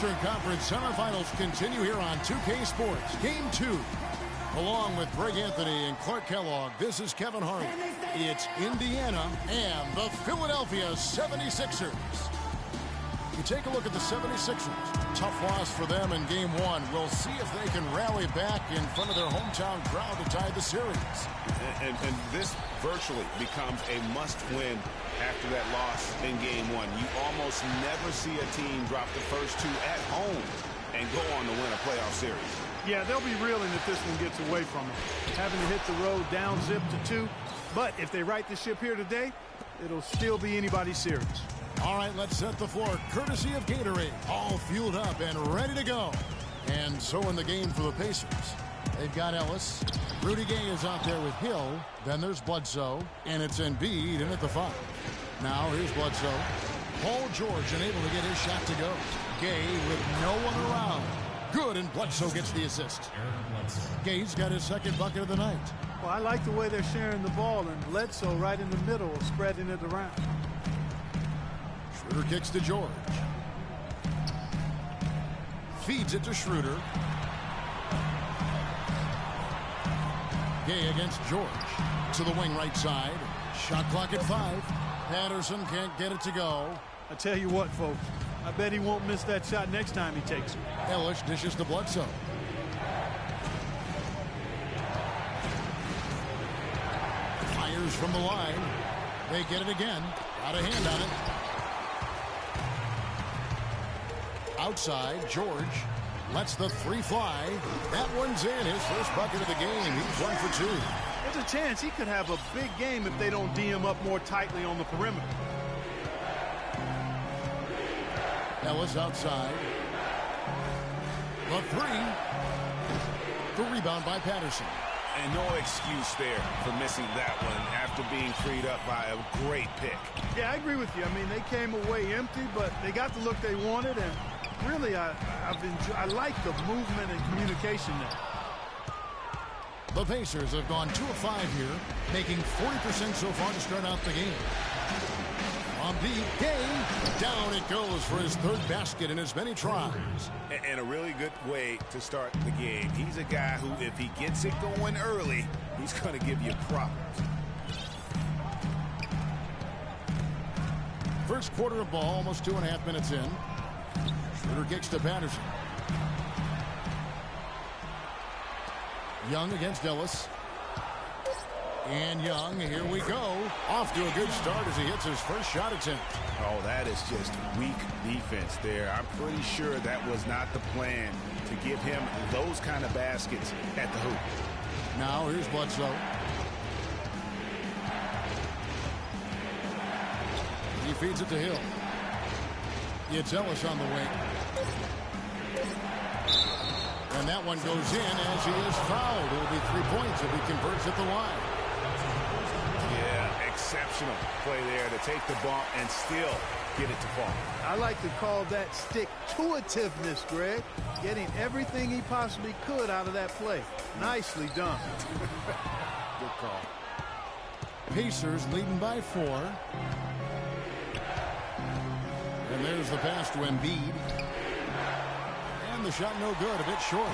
Eastern Conference semifinals continue here on 2K Sports. Game 2. Along with Greg Anthony and Clark Kellogg, this is Kevin Harlan. It's Indiana and the Philadelphia 76ers. You take a look at the 76ers. Tough loss for them in Game 1. We'll see if they can rally back in front of their hometown crowd to tie the series. And this virtually becomes a must-win after that loss in Game 1. You almost never see a team drop the first two at home and go on to win a playoff series. Yeah, they'll be reeling if this one gets away from them. Having to hit the road down zip to 2. But if they right the ship here today, it'll still be anybody's series. All right, let's set the floor. Courtesy of Gatorade. All fueled up and ready to go. And so in the game for the Pacers. They've got Ellis. Rudy Gay is out there with Hill. Then there's Bledsoe. And it's Embiid in at the 5. Now here's Bledsoe. Paul George unable to get his shot to go. Gay with no one around. Good, and Bledsoe gets the assist. Gay's got his second bucket of the night. Well, I like the way they're sharing the ball, and Bledsoe right in the middle, spreading it around. Schroeder kicks to George. Feeds it to Schroeder. Gay against George. To the wing right side. Shot clock at 5. Patterson can't get it to go. I tell you what, folks. I bet he won't miss that shot next time he takes it. Ellis dishes to Bledsoe. Fires from the line. They get it again. Got a hand on it. Outside, George lets the 3 fly. That one's in. His first bucket of the game. He's 1 for 2. There's a chance he could have a big game if they don't D him up more tightly on the perimeter. Ellis outside. The 3. The rebound by Patterson. And no excuse there for missing that one after being freed up by a great pick. Yeah, I agree with you. I mean, they came away empty, but they got the look they wanted, and really, I like the movement and communication there. The Pacers have gone 2 of 5 here, making 40% so far to start out the game. On the game, down it goes for his 3rd basket in as many tries. And a really good way to start the game. He's a guy who, if he gets it going early, he's going to give you problems. First quarter of ball, almost 2.5 minutes in. Schroeder kicks to Patterson. Young against Ellis. And Young, here we go. Off to a good start as he hits his first shot attempt. Oh, that is just weak defense there. I'm pretty sure that was not the plan to give him those kind of baskets at the hoop. Now here's Bledsoe. He feeds it to Hill. It's Ellis on the wing. And that one goes in as he is fouled. It will be 3 points if he converts at the line. Yeah, exceptional play there to take the bump and still get it to fall. I like to call that stick-to-itiveness, Greg. Getting everything he possibly could out of that play. Nicely done. Good call. Pacers leading by 4. And there's the pass to Embiid. And the shot no good, a bit short.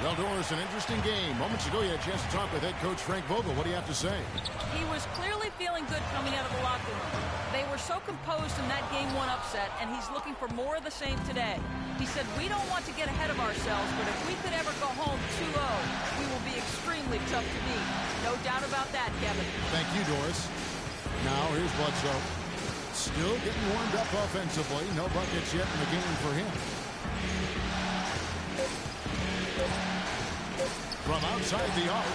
Well, Doris, an interesting game. Moments ago, you had a chance to talk with head coach Frank Vogel. What do you have to say? He was clearly feeling good coming out of the locker room. They were so composed in that Game 1 upset, and he's looking for more of the same today. He said, we don't want to get ahead of ourselves, but if we could ever go home 2-0, we will be extremely tough to beat. No doubt about that, Kevin. Thank you, Doris. Now, here's Bledsoe. Still getting warmed up offensively. No buckets yet in the game for him. From outside the arc,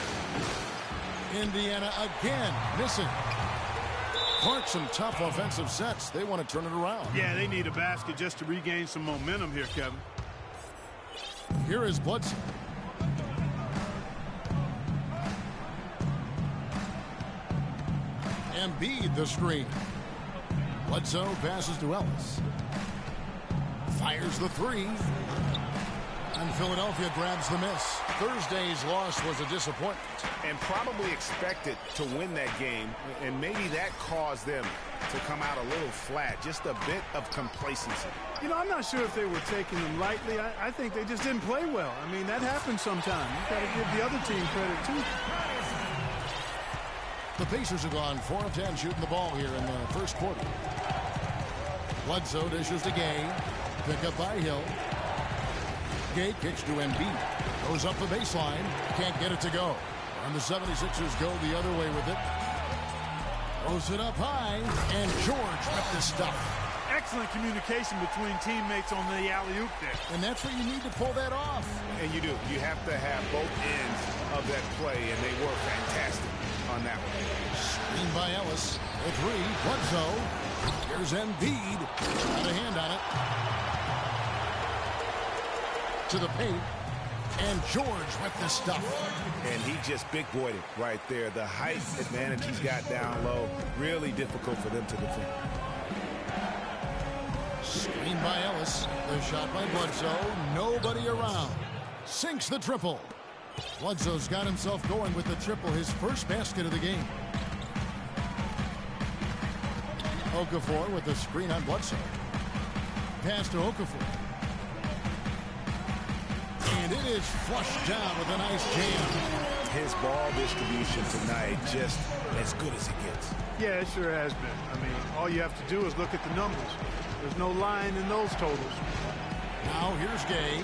Indiana again missing. Clark, some tough offensive sets. They want to turn it around. Yeah, they need a basket just to regain some momentum here, Kevin. Here is Bledsoe. Embiid the screen. Bledsoe passes to Ellis. Fires the 3. And Philadelphia grabs the miss. Thursday's loss was a disappointment. And probably expected to win that game, and maybe that caused them to come out a little flat, just a bit of complacency. You know, I'm not sure if they were taking them lightly. I think they just didn't play well. I mean, that happens sometimes. You've got to give the other team credit, too. The Pacers have gone 4 of 10 shooting the ball here in the first quarter. Bledsoe dishes to Gay. Pick up by Hill. Gay kicks to Embiid. Goes up the baseline. Can't get it to go. And the 76ers go the other way with it. Throws it up high. And George with the stuff. Excellent communication between teammates on the alley-oop there. And that's what you need to pull that off. And you do. You have to have both ends of that play, and they were fantastic on that one. Screen by Ellis. A three. Bledsoe. Here's Embiid. Got a hand on it. To the paint. And George with the stuff. And he just big-boyed it right there. The height advantage he's got down low. Really difficult for them to defend. Screen by Ellis. The shot by Bledsoe. Nobody around. Sinks the triple. Bledsoe's got himself going with the triple. His first basket of the game. Okafor with the screen on Bledsoe. Pass to Okafor. And it is flushed down with a nice jam. His ball distribution tonight just as good as it gets. Yeah, it sure has been. I mean, all you have to do is look at the numbers. There's no line in those totals. Now here's Gay.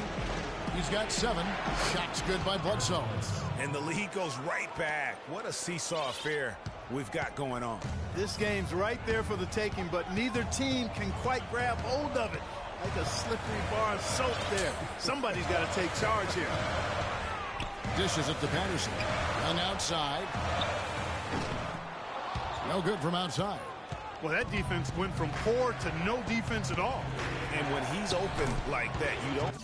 He's got 7. Shots good by Bledsoe. And the lead goes right back. What a seesaw affair we've got going on. This game's right there for the taking, but neither team can quite grab hold of it. Like a slippery bar of soap there. Somebody's got to take charge here. Dishes it to Patterson. On outside. No good from outside. Well, that defense went from poor to no defense at all. And when he's open like that, you don't...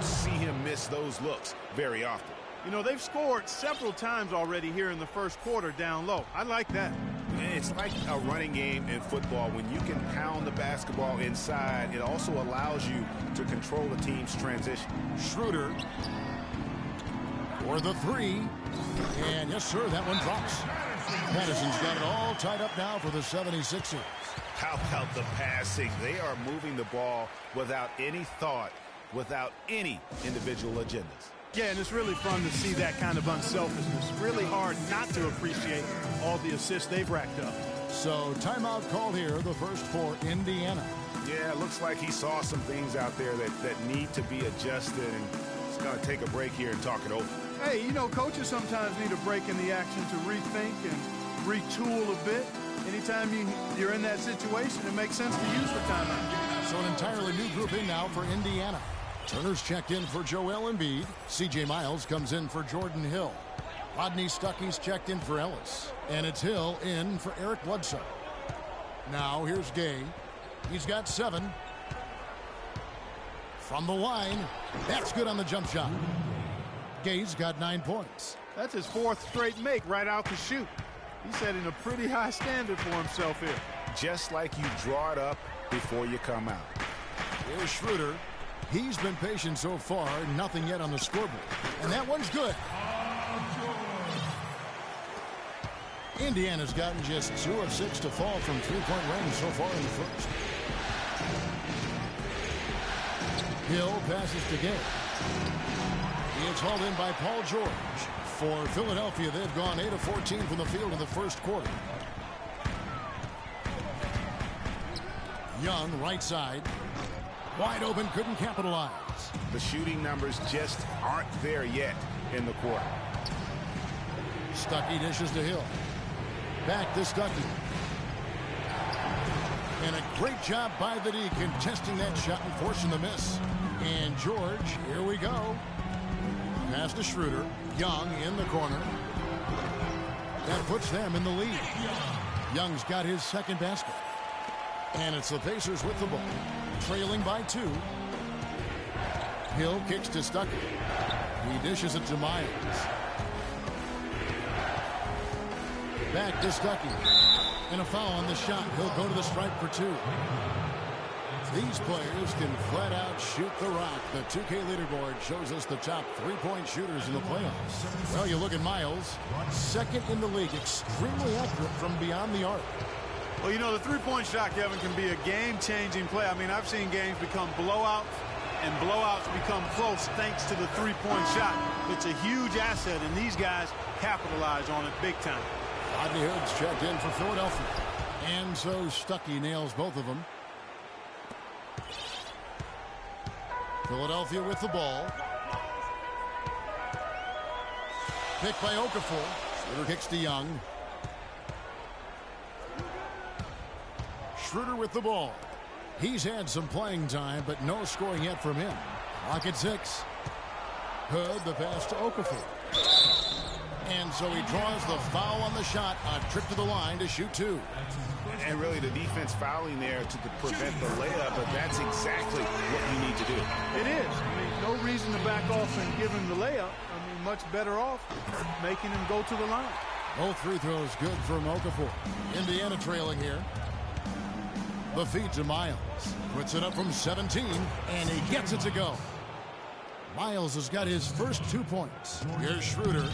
see him miss those looks very often. You know, they've scored several times already here in the first quarter down low. I like that. It's like a running game in football. When you can pound the basketball inside, it also allows you to control the team's transition. Schroeder for the 3. And yes, sir, that one drops. Patterson's got it all tied up now for the 76ers. How about the passing? They are moving the ball without any thought, without any individual agendas. Yeah, and it's really fun to see that kind of unselfishness. Really hard not to appreciate all the assists they've racked up. So timeout called here, the first for Indiana. Yeah, it looks like he saw some things out there that need to be adjusted, and he's going to take a break here and talk it over. Hey, you know, coaches sometimes need a break in the action to rethink and retool a bit. Anytime you're in that situation, it makes sense to use the timeout. So an entirely new group in now for Indiana. Turner's checked in for Joel Embiid. C.J. Miles comes in for Jordan Hill. Rodney Stuckey's checked in for Ellis. And it's Hill in for Eric Bledsoe. Now here's Gay. He's got 7. From the line. That's good on the jump shot. Gay's got 9 points. That's his 4th straight make right out the chute. He's setting a pretty high standard for himself here. Just like you draw it up before you come out. Here's Schroeder. He's been patient so far, nothing yet on the scoreboard. And that one's good. Indiana's gotten just 2 of 6 to fall from three-point range so far in the first. Hill passes to Gay. He is hauled in by Paul George. For Philadelphia, they've gone 8 of 14 from the field in the first quarter. Young, right side. Wide open, couldn't capitalize. The shooting numbers just aren't there yet in the quarter. Stuckey dishes to Hill. Back to Stuckey. And a great job by the D contesting that shot and forcing the miss. And George, here we go. Pass to Schroeder. Young in the corner. That puts them in the lead. Young's got his 2nd basket. And it's the Pacers with the ball. Trailing by 2. Hill kicks to Stuckey. He dishes it to Miles. Back to Stuckey. And a foul on the shot. He'll go to the stripe for 2. These players can flat out shoot the rock. The 2K leaderboard shows us the top 3-point shooters in the playoffs. Well, you look at Miles, second in the league, extremely accurate from beyond the arc. Well, you know, the three-point shot, Kevin, can be a game-changing play. I mean, I've seen games become blowouts, and blowouts become close thanks to the three-point shot. It's a huge asset, and these guys capitalize on it big time. Rodney Hood's checked in for Philadelphia. And so Stuckey nails both of them. Philadelphia with the ball. Picked by Okafor. Schroeder kicks to Young. Schroeder with the ball. He's had some playing time, but no scoring yet from him. Clock at 6. Hood, the pass to Okafor. And so he draws the foul on the shot. A trip to the line to shoot 2. And really the defense fouling there to prevent the layup, but that's exactly what you need to do. It is. I mean, no reason to back off and give him the layup. I mean, much better off making him go to the line. Both free throws good from Okafor. Indiana trailing here. The feed to Miles. Puts it up from 17, and he gets it to go. Miles has got his first 2 points. Here's Schroeder.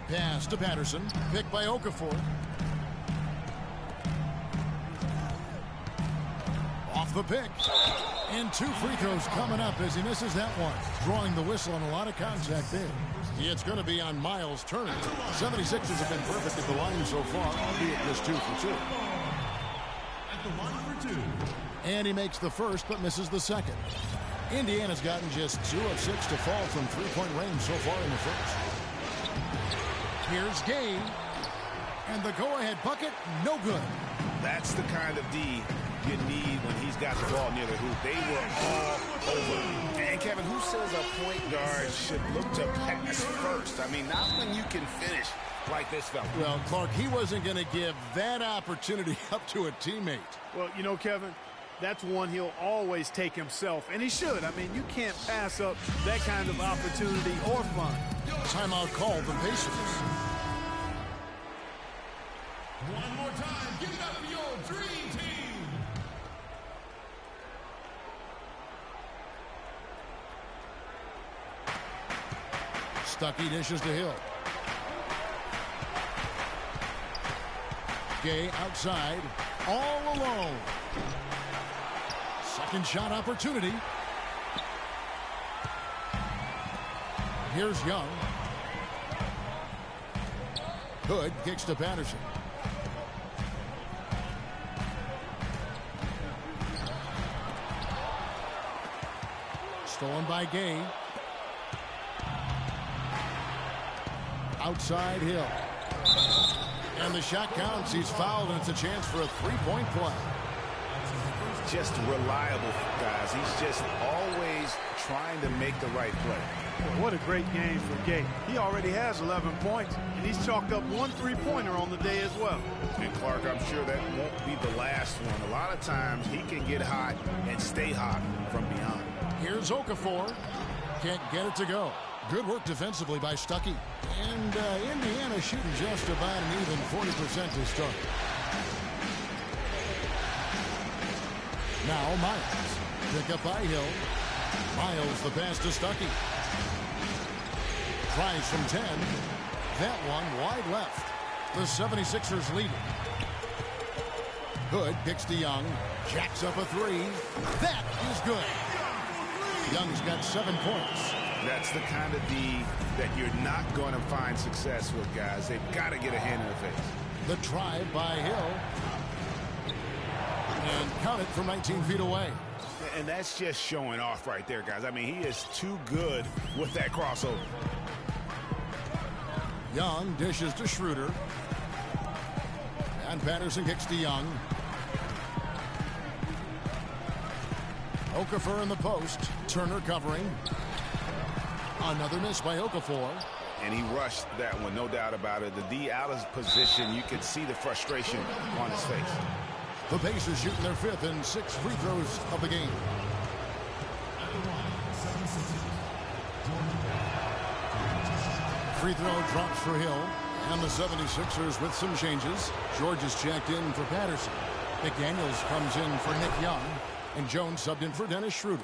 Pass to Patterson. Picked by Okafor. Off the pick. And 2 free throws coming up as he misses that one. Drawing the whistle on a lot of contact there. It's going to be on Miles' turn. 76ers have been perfect at the line so far, albeit just 2 for 2. At the line for 2. And he makes the first but misses the second. Indiana's gotten just 2 of 6 to fall from 3-point range so far in the first. Here's Gay. And the go-ahead bucket, no good. That's the kind of D you need when he's got the ball near the hoop. They were all over. And Kevin, who says a point guard should look to pass first? I mean, not when you can finish like this fella. Well, Clark, he wasn't going to give that opportunity up to a teammate. Well, you know, Kevin, that's one he'll always take himself, and he should. I mean, you can't pass up that kind of opportunity or fun. Timeout called the Pacers. One more time, give it up for your dream team. Stuckey dishes to Hill. Gay outside, all alone. Second shot opportunity. Here's Young. Hood kicks to Patterson. Stolen by Gay. Outside Hill. And the shot counts. He's fouled, and it's a chance for a 3-point play. Just reliable, guys. He's just always trying to make the right play. What a great game for Gay. He already has 11 points, and he's chalked up 1 3-pointer on the day as well. And Clark, I'm sure that won't be the last one. A lot of times he can get hot and stay hot from beyond. Here's Okafor. Can't get it to go. Good work defensively by Stuckey. And Indiana shooting just about an even 40% to start. Now Miles. Pick up by Hill. Miles the pass to Stuckey. Tries from 10. That one wide left. The 76ers leading. Hood kicks to Young. Jacks up a 3. That is good. Young's got 7 points. That's the kind of D that you're not going to find success with, guys. They've got to get a hand in the face. The drive by Hill. And count it from 19 feet away. And that's just showing off right there, guys. I mean, he is too good with that crossover. Young dishes to Schroeder. And Patterson kicks to Young. Okafor in the post. Turner covering. Another miss by Okafor. And he rushed that one, no doubt about it. The D out of position, you could see the frustration on his face. The Pacers shooting their 5th and 6th free throws of the game. Free throw drops for Hill. And the 76ers with some changes. George is checked in for Patterson. McDaniels comes in for Nick Young. And Jones subbed in for Dennis Schroeder.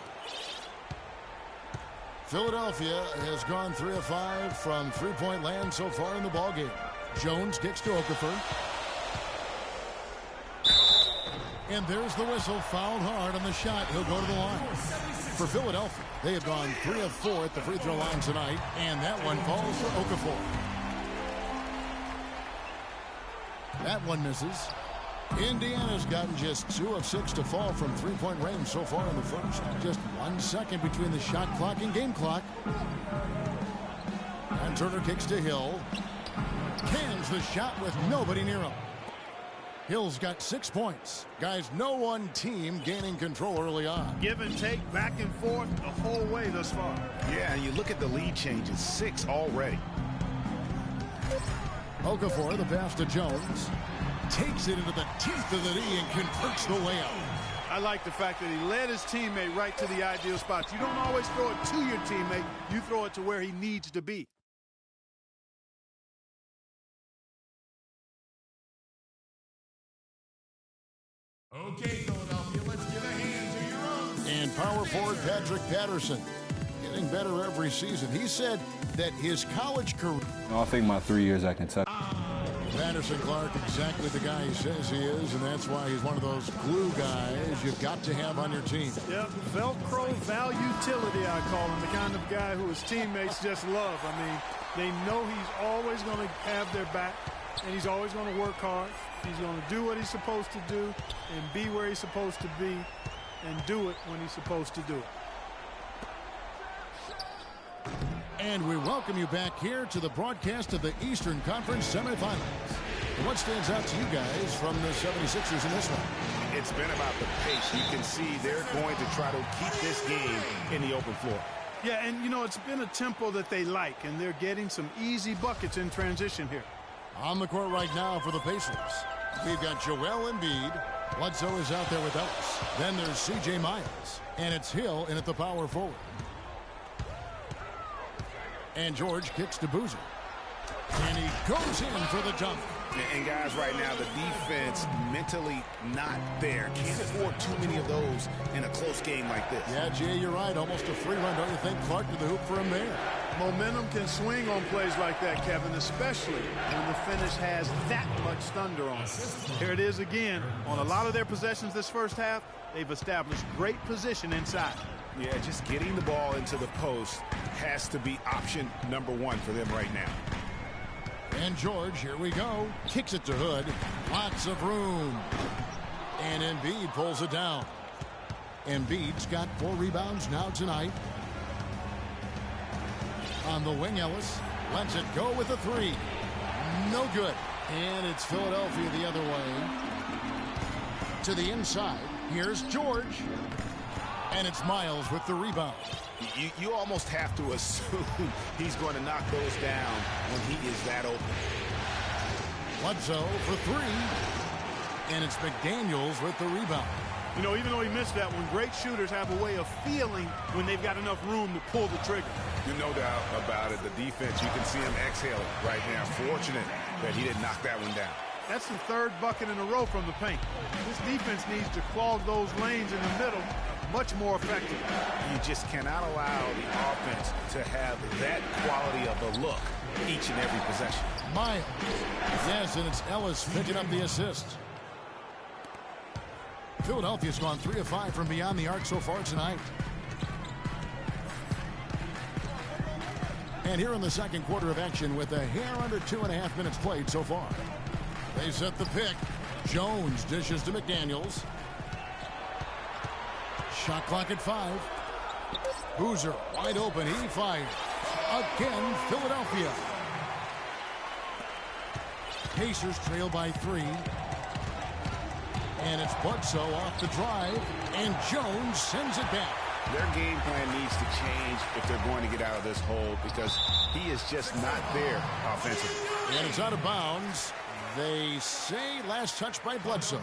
Philadelphia has gone 3 of 5 from three-point land so far in the ballgame. Jones kicks to Okafor. And there's the whistle. Fouled hard on the shot. He'll go to the line. For Philadelphia, they have gone 3 of 4 at the free throw line tonight. And that one falls for Okafor. That one misses. Indiana's gotten just 2 of 6 to fall from three-point range so far in the first. Just 1 second between the shot clock and game clock. And Turner kicks to Hill. Cans the shot with nobody near him. Hill's got 6 points. Guys, no one team gaining control early on. Give and take, back and forth the whole way thus far. Yeah, and you look at the lead changes, 6 already. Okafor, the pass to Jones. Takes it into the teeth of the knee and converts the layup. I like the fact that he led his teammate right to the ideal spots. You don't always throw it to your teammate. You throw it to where he needs to be. Okay, Philadelphia, let's give a hand to your own. And power forward Patrick Patterson, getting better every season. He said that his college career... I think my 3 years at Kentucky. Patterson Clark, exactly the guy he says he is, and that's why he's one of those glue guys you've got to have on your team. Yep, Velcro value utility, I call him, the kind of guy who his teammates just love. I mean, they know he's always going to have their back, and he's always going to work hard. He's going to do what he's supposed to do and be where he's supposed to be and do it when he's supposed to do it. And we welcome you back here to the broadcast of the Eastern Conference semifinals. And what stands out to you guys from the 76ers in this one? It's been about the pace. You can see they're going to try to keep this game in the open floor. Yeah, and, you know, it's been a tempo that they like, and they're getting some easy buckets in transition here. On the court right now for the Pacers, we've got Joel Embiid. Bledsoe is out there with Ellis. Then there's C.J. Miles. And it's Hill in at the power forward. And George kicks to Boozer. And he goes in for the dunk. And guys, right now, the defense mentally not there. Can't afford too many of those in a close game like this. Yeah, Jay, you're right. Almost a free run, don't you think? Clark to the hoop for him there. Momentum can swing on plays like that, Kevin, especially when the finish has that much thunder on it. Here it is again. On a lot of their possessions this first half, they've established great position inside. Yeah, just getting the ball into the post has to be option number 1 for them right now. And George, here we go. Kicks it to Hood. Lots of room. And Embiid pulls it down. Embiid's got 4 rebounds now tonight. On the wing, Ellis lets it go with a 3. No good. And it's Philadelphia the other way. To the inside. Here's George. And it's Miles with the rebound. You almost have to assume he's going to knock those down when he is that open. Bledsoe for 3. And it's McDaniels with the rebound. You know, even though he missed that one, great shooters have a way of feeling when they've got enough room to pull the trigger. No doubt about it. The defense, you can see him exhaling right now. Fortunate that he didn't knock that one down. That's the 3rd bucket in a row from the paint. This defense needs to clog those lanes in the middle much more effective. You just cannot allow the offense to have that quality of a look each and every possession. Miles. Yes, and it's Ellis picking up the assist. Philadelphia's gone 3 of 5 from beyond the arc so far tonight. And here in the second quarter of action with a hair under 2.5 minutes played so far. They set the pick. Jones dishes to McDaniels. Shot clock at 5. Boozer wide open. He fires. Again, Philadelphia. Pacers trail by 3. And it's Bledsoe off the drive. And Jones sends it back. Their game plan needs to change if they're going to get out of this hole because he is just not there offensively. And it's out of bounds. They say last touch by Bledsoe.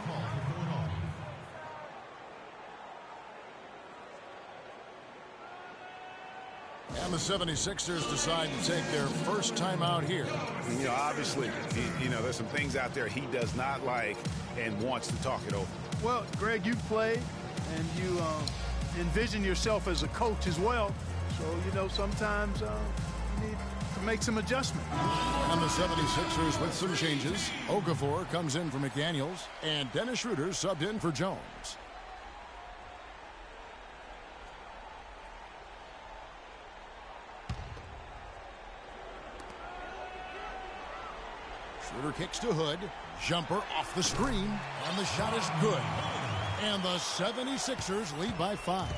And the 76ers decide to take their first time out here. You know, obviously, there's some things out there he does not like and wants to talk it over. Well, Greg, you played and you envision yourself as a coach as well. So, sometimes you need to make some adjustments. And the 76ers with some changes. Okafor comes in for McDaniels, and Dennis Schroeder subbed in for Jones. Schroeder kicks to Hood. Jumper off the screen, and the shot is good. And the 76ers lead by 5.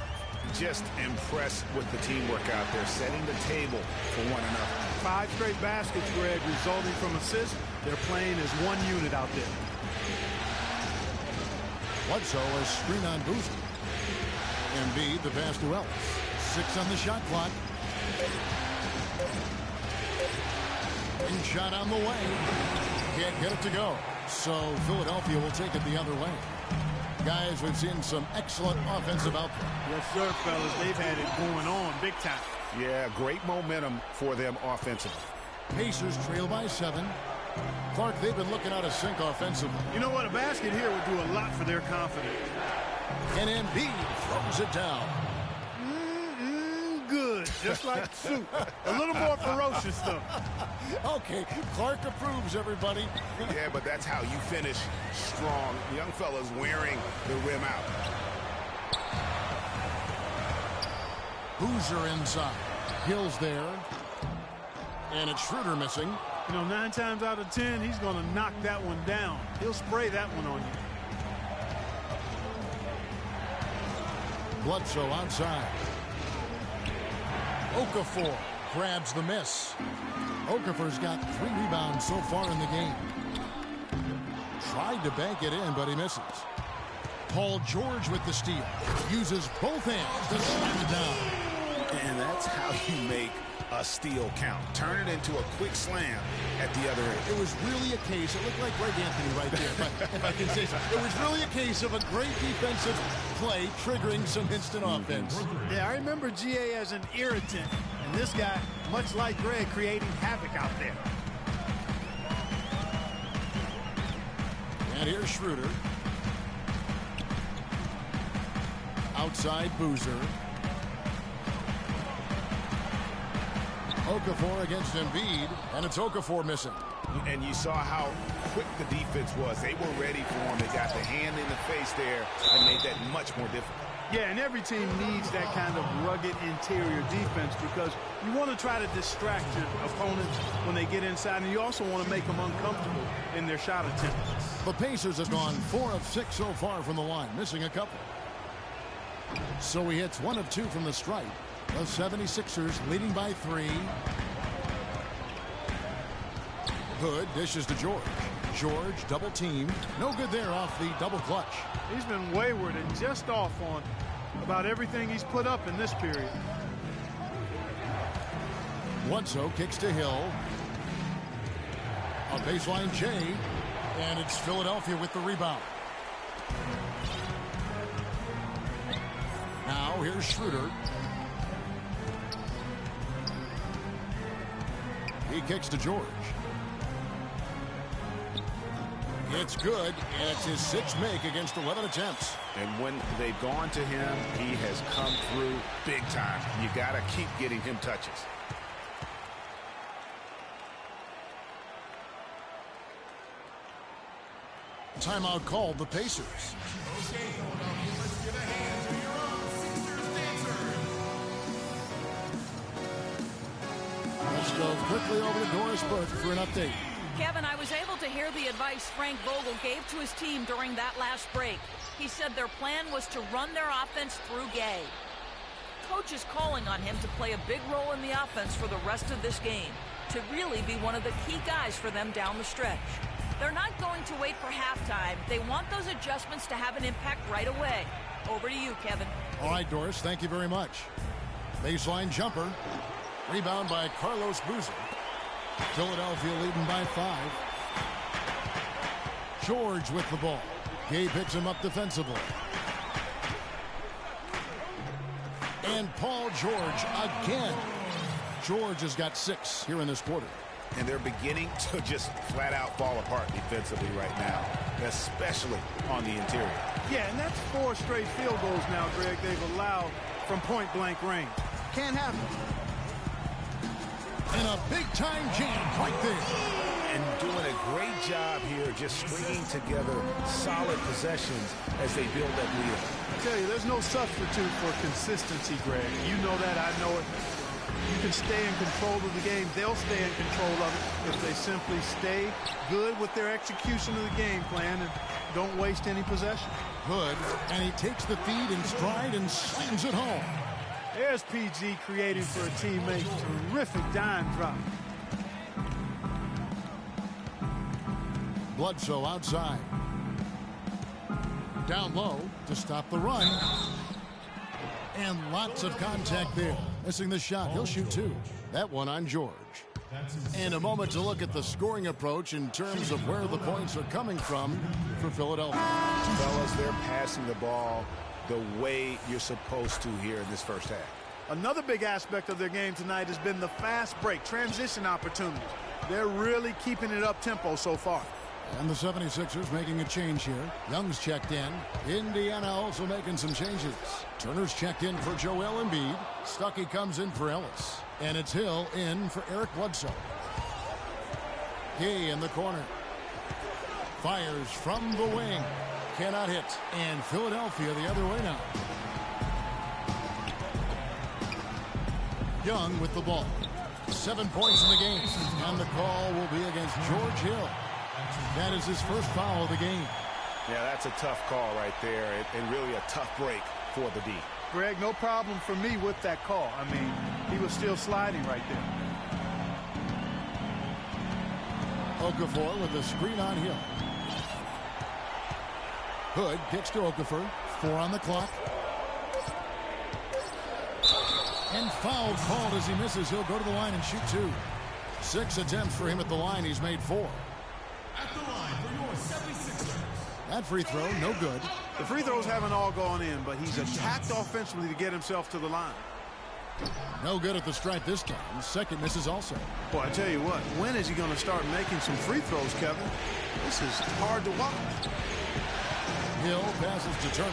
Just impressed with the teamwork out there, setting the table for one another. 5 straight baskets, Greg, resulting from assists. They're playing as one unit out there. Bledsoe a screen on Boozer. Embiid the pass to Ellis. 6 on the shot clock. And shot on the way. Can't get it to go. So Philadelphia will take it the other way. Guys, we've seen some excellent offensive output. Yes, sir, fellas. They've had it going on big time. Yeah, great momentum for them offensively. Pacers trail by 7. Clark, they've been looking out of sync offensively. You know what? A basket here would do a lot for their confidence. And Embiid throws it down. Good. Just like soup. A little more ferocious, though. Okay, Clark approves, everybody. Yeah, but that's how you finish strong. Young fellas wearing the rim out. Boozer inside. Hill's there. And it's Schroeder missing. 9 times out of 10, he's going to knock that one down. He'll spray that one on you. Bledsoe outside. Okafor grabs the miss. Okafor's got 3 rebounds so far in the game. Tried to bank it in, but he misses. Paul George with the steal. Uses both hands to slam it down. And that's how you make a steal count. Turn it into a quick slam at the other end. It was really a case, it looked like Greg Anthony right there, if I can say so. It was really a case of a great defensive play triggering some instant offense. Yeah, I remember GA as an irritant, and this guy, much like Greg, creating havoc out there. And here's Schroeder. Outside Boozer. Okafor against Embiid, and it's Okafor missing. And you saw how quick the defense was. They were ready for him. They got the hand in the face there and made that much more difficult. Yeah, and every team needs that kind of rugged interior defense because you want to try to distract your opponents when they get inside, and you also want to make them uncomfortable in their shot attempts. The Pacers have gone 4 of 6 so far from the line, missing a couple. So he hits 1 of 2 from the stripe. The 76ers leading by 3. Hood dishes to George. George double team. No good there off the double clutch. He's been wayward and just off on about everything he's put up in this period. Bledsoe kicks to Hill. A baseline J. And it's Philadelphia with the rebound. Now here's Schroeder. He kicks to George. It's good, and it's his 6th make against 11 attempts. And when they've gone to him, he has come through big time. You got to keep getting him touches. Timeout called the Pacers. Okay, Philadelphia, let's give a hand to your own Caesars dancers. Let's go quickly over to Doris Burke for an update. Kevin, I was able to hear the advice Frank Vogel gave to his team during that last break. He said their plan was to run their offense through Gay. Coach is calling on him to play a big role in the offense for the rest of this game, to really be one of the key guys for them down the stretch. They're not going to wait for halftime. They want those adjustments to have an impact right away. Over to you, Kevin. All right, Doris, thank you very much. Baseline jumper. Rebound by Carlos Boozer. Philadelphia leading by 5. George with the ball. Gay picks him up defensively. And Paul George again. George has got 6 here in this quarter. And they're beginning to just flat out fall apart defensively right now, especially on the interior. Yeah, and that's 4 straight field goals now, Greg, they've allowed from point-blank range. Can't happen. And a big-time jam right there. And doing a great job here just stringing together solid possessions as they build that lead. I tell you, there's no substitute for consistency, Greg. You know that, I know it. You can stay in control of the game. They'll stay in control of it if they simply stay good with their execution of the game plan and don't waste any possession. Hood, and he takes the feed in stride and slams it home. There's PG creating for a teammate. Terrific dime drop. Bledsoe outside. Down low to stop the run. And lots of contact there. Missing the shot. He'll shoot 2. That one on George. And a moment to look at the scoring approach in terms of where the points are coming from for Philadelphia. Fellas, they're passing the ball the way you're supposed to here in this first half. Another big aspect of their game tonight has been the fast break, transition opportunities. They're really keeping it up tempo so far. And the 76ers making a change here. Young's checked in. Indiana also making some changes. Turner's checked in for Joel Embiid. Stuckey comes in for Ellis. And it's Hill in for Eric Bledsoe. Gay in the corner. Fires from the wing. Cannot hit. And Philadelphia the other way now. Young with the ball. 7 points in the game. And the call will be against George Hill. That is his first foul of the game. Yeah, that's a tough call right there, and really a tough break for the D. Greg, no problem for me with that call. I mean, he was still sliding right there. Okafor with a screen on Hill. Hood kicks to Okafor. 4 on the clock. And foul called as he misses. He'll go to the line and shoot 2. 6 attempts for him at the line. He's made 4. At the line for your 76ers. That free throw, no good. The free throws haven't all gone in, but he's attacked offensively to get himself to the line. No good at the stripe this time. Second misses also. Boy, I tell you what, when is he going to start making some free throws, Kevin? This is hard to watch. Hill passes to Turner.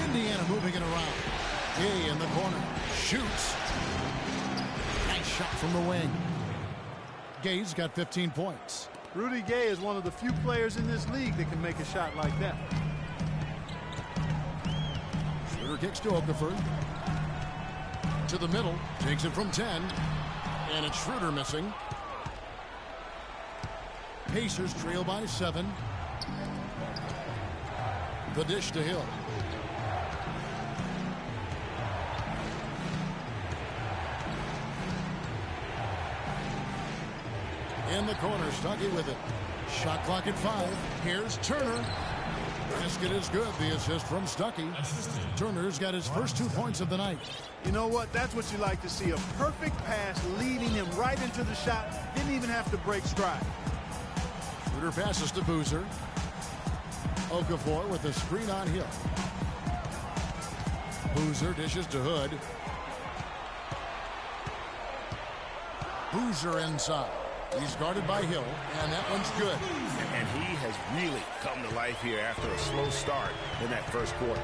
Indiana moving it around. Gay in the corner. Shoots. Nice shot from the wing. Gay's got 15 points. Rudy Gay is one of the few players in this league that can make a shot like that. Schroeder kicks to Okafor. To the middle. Takes it from 10. And it's Schroeder missing. Pacers trail by 7. The dish to Hill. In the corner, Stuckey with it. Shot clock at 5. Here's Turner. Basket is good. The assist from Stuckey. Turner's got his first 2 points of the night. You know what? That's what you like to see. A perfect pass leading him right into the shot. Didn't even have to break stride. Schroeder passes to Boozer. Okafor with a screen on Hill. Boozer dishes to Hood. Boozer inside. He's guarded by Hill, and that one's good. And he has really come to life here after a slow start in that first quarter.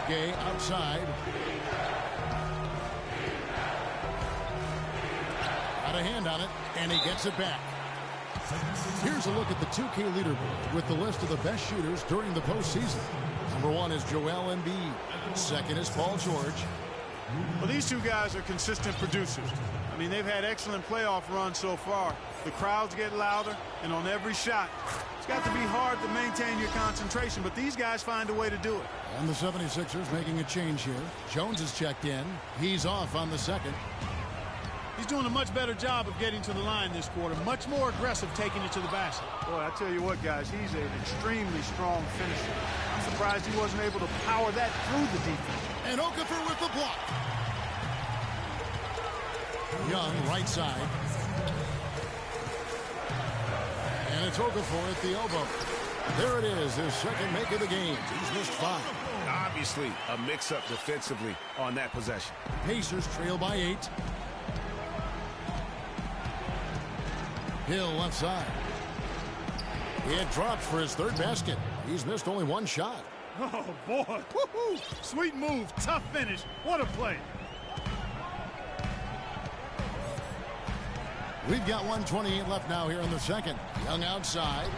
Gay outside. Got a hand on it, and he gets it back. Here's a look at the 2K leaderboard with the list of the best shooters during the postseason. Number 1 is Joel Embiid. Second is Paul George. Well, these two guys are consistent producers. I mean, they've had excellent playoff runs so far. The crowds get louder, and on every shot, it's got to be hard to maintain your concentration, but these guys find a way to do it. And the 76ers making a change here. Jones is checked in. He's off on the second. He's doing a much better job of getting to the line this quarter. Much more aggressive taking it to the basket. Boy, I tell you what, guys, he's an extremely strong finisher. I'm surprised he wasn't able to power that through the defense. And Okafor with the block. Young, right side. And it's Okafor at the elbow. There it is, his second make of the game. He's missed 5. Obviously, a mix-up defensively on that possession. Pacers trail by 8. Hill left side. It drops for his third basket. He's missed only one shot. Oh, boy. Woo-hoo. Sweet move. Tough finish. What a play. We've got 1:28 left now here in the second. Young outside.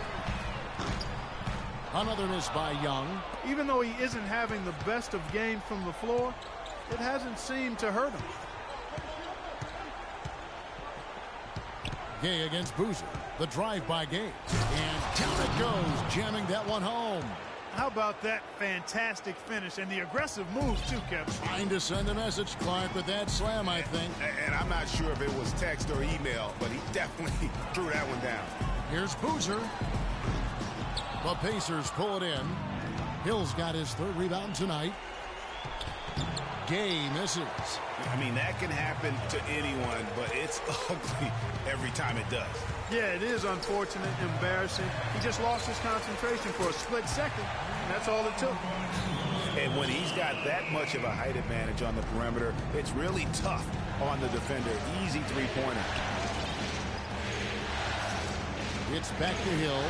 Another miss by Young. Even though he isn't having the best of games from the floor, it hasn't seemed to hurt him. Gay against Boozer. The drive by Gay. And down it goes, jamming that one home. How about that fantastic finish and the aggressive move, too, Kevin? Trying to send a message, Clark, with that slam, I think. And I'm not sure if it was text or email, but he definitely threw that one down. Here's Boozer. The Pacers pull it in. Hill's got his third rebound tonight. Gay misses. I mean, that can happen to anyone, but it's ugly every time it does. Yeah, it is unfortunate, embarrassing. He just lost his concentration for a split second, and that's all it took. And when he's got that much of a height advantage on the perimeter, it's really tough on the defender. Easy three-pointer. It's back to Hill.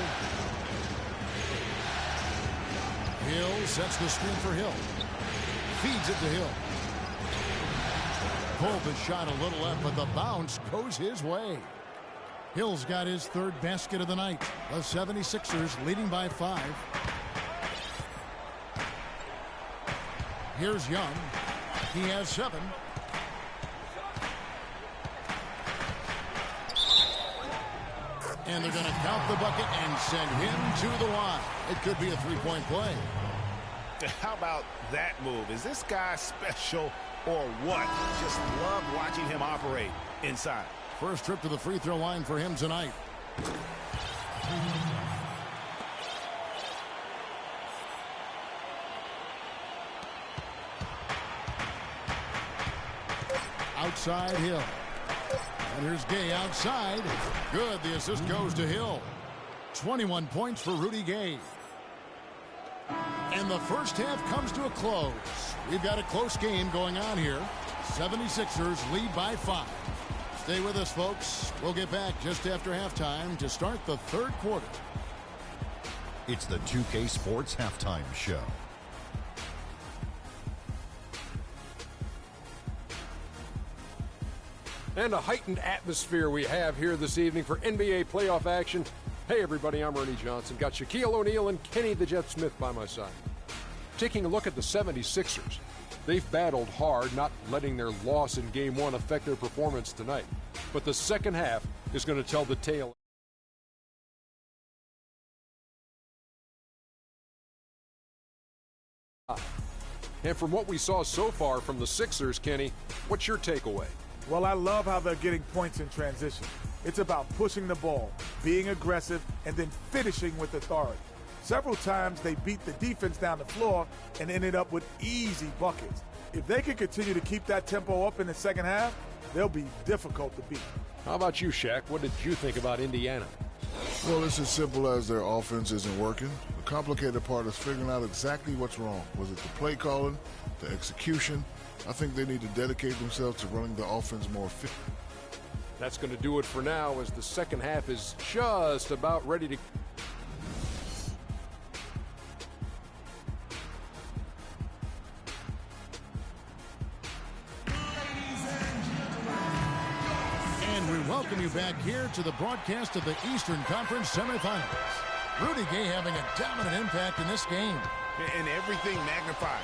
Hill sets the screen for Hill. Feeds it to Hill. Pulled the shot a little left, but the bounce goes his way. Hill's got his third basket of the night. The 76ers leading by 5. Here's Young. He has 7. And they're going to count the bucket and send him to the line. It could be a three-point play. How about that move? Is this guy special or what? Just love watching him operate inside. First trip to the free throw line for him tonight. Outside Hill. And here's Gay outside. Good. The assist goes to Hill. 21 points for Rudy Gay. And the first half comes to a close. We've got a close game going on here. 76ers lead by 5. Stay with us, folks. We'll get back just after halftime to start the third quarter. It's the 2K Sports Halftime Show. And a heightened atmosphere we have here this evening for NBA playoff action. Hey, everybody, I'm Ernie Johnson. Got Shaquille O'Neal and Kenny the Jet Smith by my side. Taking a look at the 76ers. They've battled hard, not letting their loss in Game 1 affect their performance tonight. But the second half is going to tell the tale. And from what we saw so far from the Sixers, Kenny, what's your takeaway? Well, I love how they're getting points in transition. It's about pushing the ball, being aggressive, and then finishing with authority. Several times they beat the defense down the floor and ended up with easy buckets. If they can continue to keep that tempo up in the second half, they'll be difficult to beat. How about you, Shaq? What did you think about Indiana? Well, it's as simple as their offense isn't working. The complicated part is figuring out exactly what's wrong. Was it the play calling, the execution? I think they need to dedicate themselves to running the offense more efficiently. That's going to do it for now as the second half is just about ready to... And we welcome you back here to the broadcast of the Eastern Conference semifinals. Rudy Gay having a dominant impact in this game. And everything magnified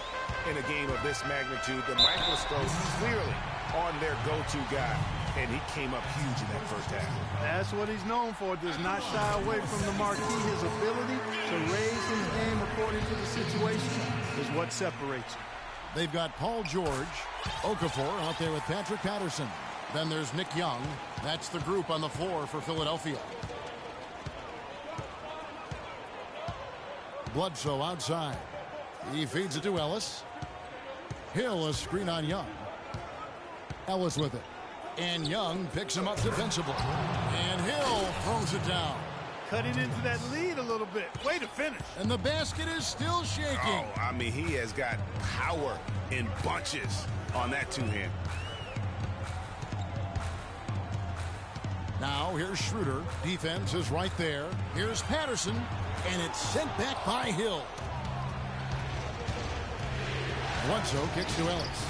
in a game of this magnitude. The microscope clearly on their go-to guy. And he came up huge in that first half. That's what he's known for. Does not shy away from the marquee. His ability to raise his game according to the situation is what separates him. They've got Paul George, Okafor out there with Patrick Patterson. Then there's Nick Young. That's the group on the floor for Philadelphia. Bledsoe outside. He feeds it to Ellis. Hill, a screen on Young. Ellis with it. And Young picks him up defensively. And Hill throws it down. Cutting into that lead a little bit. Way to finish. And the basket is still shaking. Oh, I mean, he has got power in bunches on that two-hand. Now here's Schroeder. Defense is right there. Here's Patterson, and it's sent back by Hill. Bledsoe kicks to Ellis.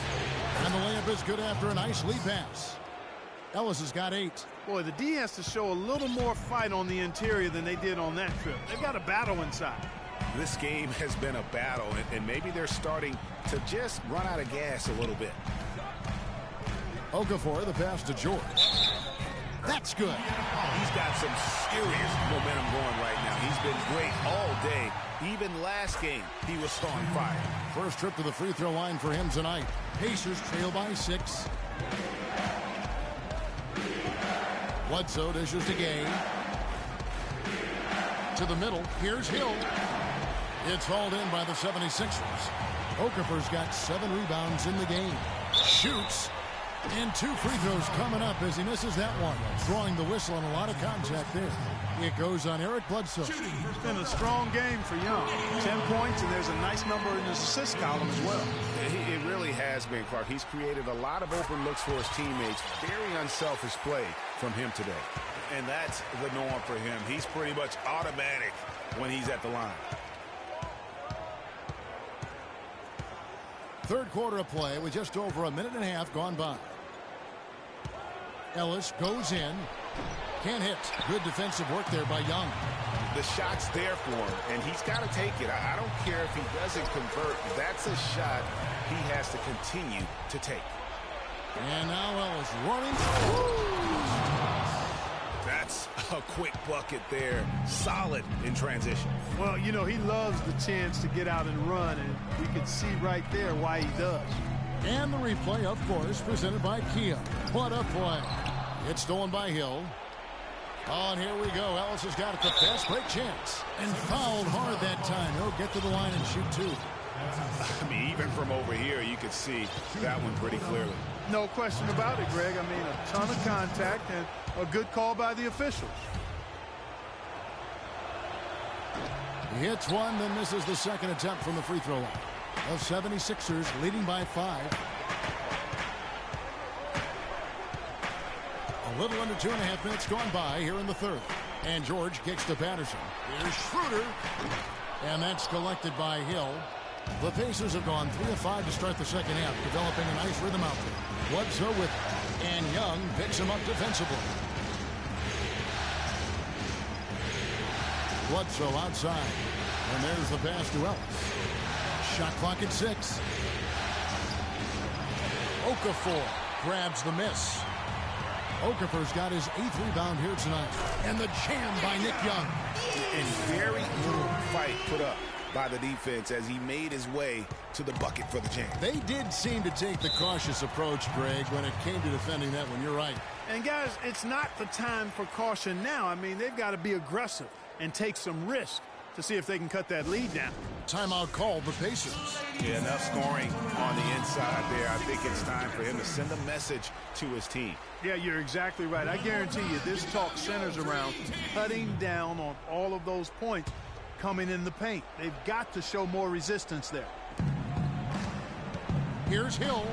And the layup is good after a nice lead pass. Ellis has got 8. Boy, the D has to show a little more fight on the interior than they did on that trip. They've got a battle inside. This game has been a battle, and maybe they're starting to just run out of gas a little bit. Okafor, the pass to George. That's good. He's got some serious momentum going right now. He's been great all day. Even last game, he was starting fire. First trip to the free throw line for him tonight. Pacers trail by 6. Bledsoe dishes to Gay. To the middle. Here's Hill. It's hauled in by the 76ers. Okafor's got 7 rebounds in the game. Shoots. And 2 free throws coming up as he misses that one. Throwing the whistle and a lot of contact there. It goes on Eric Bledsoe. It's been a strong game for Young. 10 points, and there's a nice number in his assist column as well. It really has been, Clark. He's created a lot of open looks for his teammates. Very unselfish play from him today. And that's the norm for him. He's pretty much automatic when he's at the line. Third quarter of play with just over a minute and a half gone by. Ellis goes in. Can't hit. Good defensive work there by Young. The shot's there for him, and he's got to take it. I don't care if he doesn't convert. That's a shot he has to continue to take. And now Ellis running. That's a quick bucket there. Solid in transition. Well, you know, he loves the chance to get out and run, and we can see right there why he does. And the replay, of course, presented by Kia. What a play. It's stolen by Hill. Oh, and here we go. Ellis has got it. The fast break chance. And fouled hard that time. He'll get to the line and shoot 2. I mean, even from over here, you could see that one pretty clearly. No question about it, Greg. I mean, a ton of contact and a good call by the officials. He hits one, then misses the second attempt from the free throw line. The 76ers leading by 5. A little under 2.5 minutes gone by here in the third. And George kicks to Patterson. Here's Schroeder. And that's collected by Hill. The Pacers have gone 3 of 5 to start the second half, developing a nice rhythm out there. Bledsoe with it. And Young picks him up defensively. Bledsoe outside. And there's the pass to Ellis. Shot clock at 6. Okafor grabs the miss. Okafor's got his 8th rebound here tonight. And the jam by Nick Young. And very little fight put up by the defense as he made his way to the bucket for the jam. They did seem to take the cautious approach, Greg, when it came to defending that one. You're right. And, guys, it's not the time for caution now. I mean, they've got to be aggressive and take some risk to see if they can cut that lead down. Timeout called the Pacers. Yeah, enough scoring on the inside there. I think it's time for him to send a message to his team. Yeah, you're exactly right. I guarantee you this talk centers around cutting down on all of those points coming in the paint. They've got to show more resistance there. Here's Hill.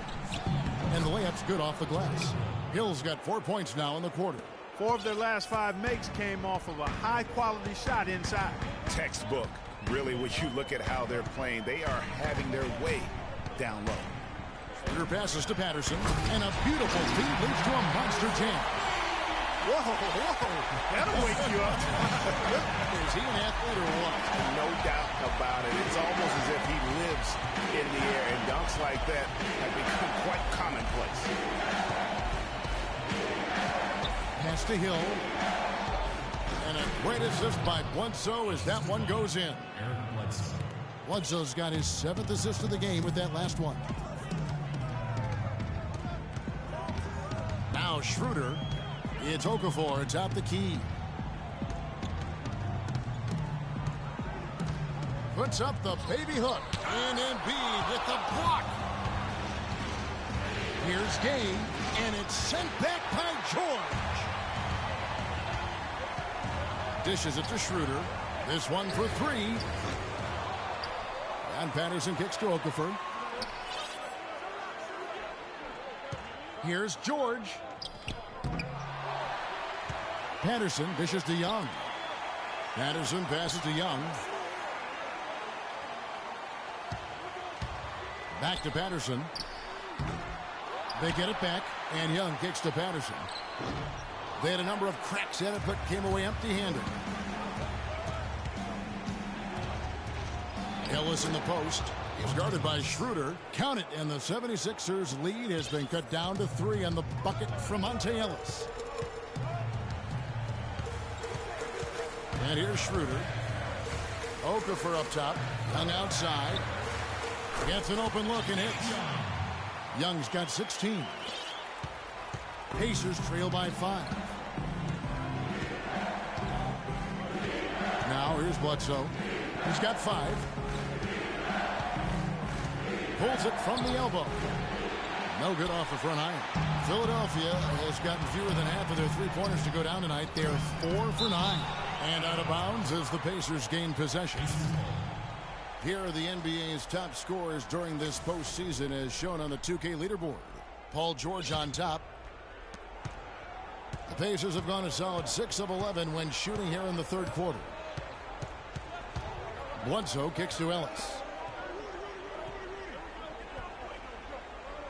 And the layup's good off the glass. Hill's got 4 points now in the quarter. 4 of their last 5 makes came off of a high-quality shot inside. Textbook. Really, when you look at how they're playing, they are having their way down low. Schroeder passes to Patterson, and a beautiful feed leads to a monster jam. Whoa, that'll wake you up. Is he an athlete or what? No doubt about it. It's almost as if he lives in the air, and dunks like that have become quite commonplace. Pass to Hill. And a great assist by Bledsoe as that one goes in. Bledsoe's got his 7th assist of the game with that last one. Now Schroeder. It's Okafor atop the key. Puts up the baby hook. And Embiid with the block. Here's Gay. And it's sent back by George. Dishes it to Schroeder. This one for 3. And Patterson kicks to Okafor. Here's George. Patterson dishes to Young. Patterson passes to Young. Back to Patterson. They get it back, and Young kicks to Patterson. They had a number of cracks at it, but came away empty-handed. Ellis in the post. He's guarded by Schroeder. Count it, and the 76ers lead has been cut down to 3 on the bucket from Monte Ellis. And here's Schroeder. Okafor up top. Young outside. Gets an open look and hits. Young's got 16. Pacers trail by 5. Now here's Bledsoe. He's got 5. Pulls it from the elbow. No good off the front iron. Philadelphia has gotten fewer than half of their three-pointers to go down tonight. They're 4 for 9. And out of bounds as the Pacers gain possession. Here are the NBA's top scorers during this postseason as shown on the 2K leaderboard. Paul George on top. The Pacers have gone a solid 6 of 11 when shooting here in the third quarter. Bledsoe kicks to Ellis.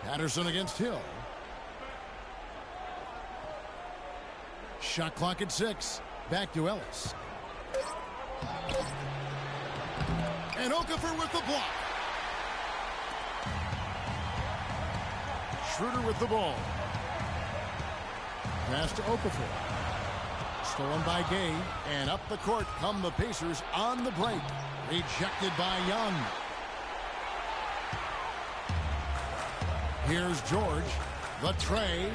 Patterson against Hill. Shot clock at 6. Back to Ellis. And Okafor with the block. Schroeder with the ball. Pass to Okafor. Stolen by Gay. And up the court come the Pacers on the break. Rejected by Young. Here's George. The tray.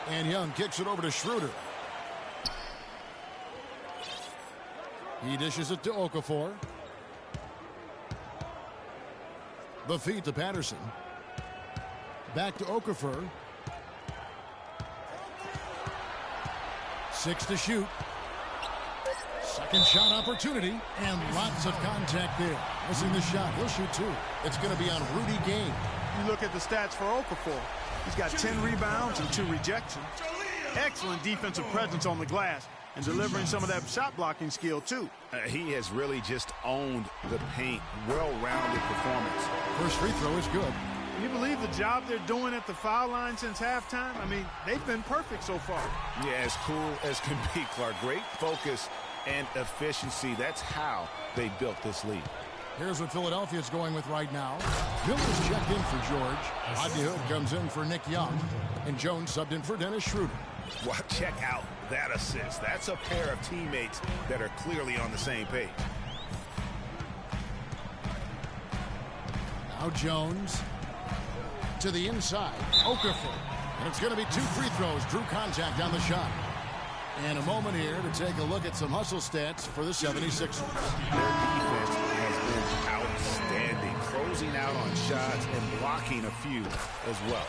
And Young kicks it over to Schroeder. He dishes it to Okafor. The feed to Patterson. Back to Okafor. 6 to shoot. Second shot opportunity. And lots of contact there. Missing the shot. He'll shoot 2. It's going to be on Rudy Gay. You look at the stats for Okafor. He's got 10 rebounds and 2 rejections. Excellent defensive presence on the glass. And delivering some of that shot blocking skill, too. He has really just owned the paint. Well-rounded performance. First free throw is good. Can you believe the job they're doing at the foul line since halftime? I mean, they've been perfect so far. Yeah, as cool as can be, Clark. Great focus and efficiency. That's how they built this lead. Here's what Philadelphia's going with right now. Miller's checked in for George. Rodney Hood comes in for Nick Young. And Jones subbed in for Dennis Schroeder. Well, check out that assist. That's a pair of teammates that are clearly on the same page. Now Jones to the inside. Okafor. And it's going to be 2 free throws. Drew contact on the shot. And a moment here to take a look at some hustle stats for the 76ers. Their defense has been outstanding, closing out on shots and blocking a few as well.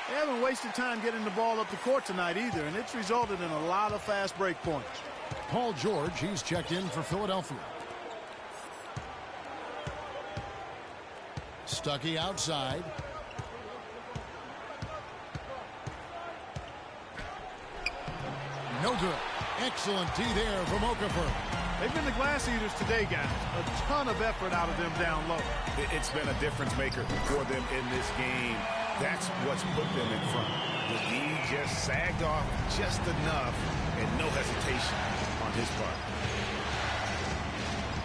They haven't wasted time getting the ball up the court tonight either, and it's resulted in a lot of fast break points. Paul George, he's checked in for Philadelphia. Stuckey outside. No good. Excellent D there from Okafor. They've been the glass eaters today, guys. A ton of effort out of them down low. It's been a difference maker for them in this game. That's what's put them in front. The D just sagged off just enough and no hesitation on his part.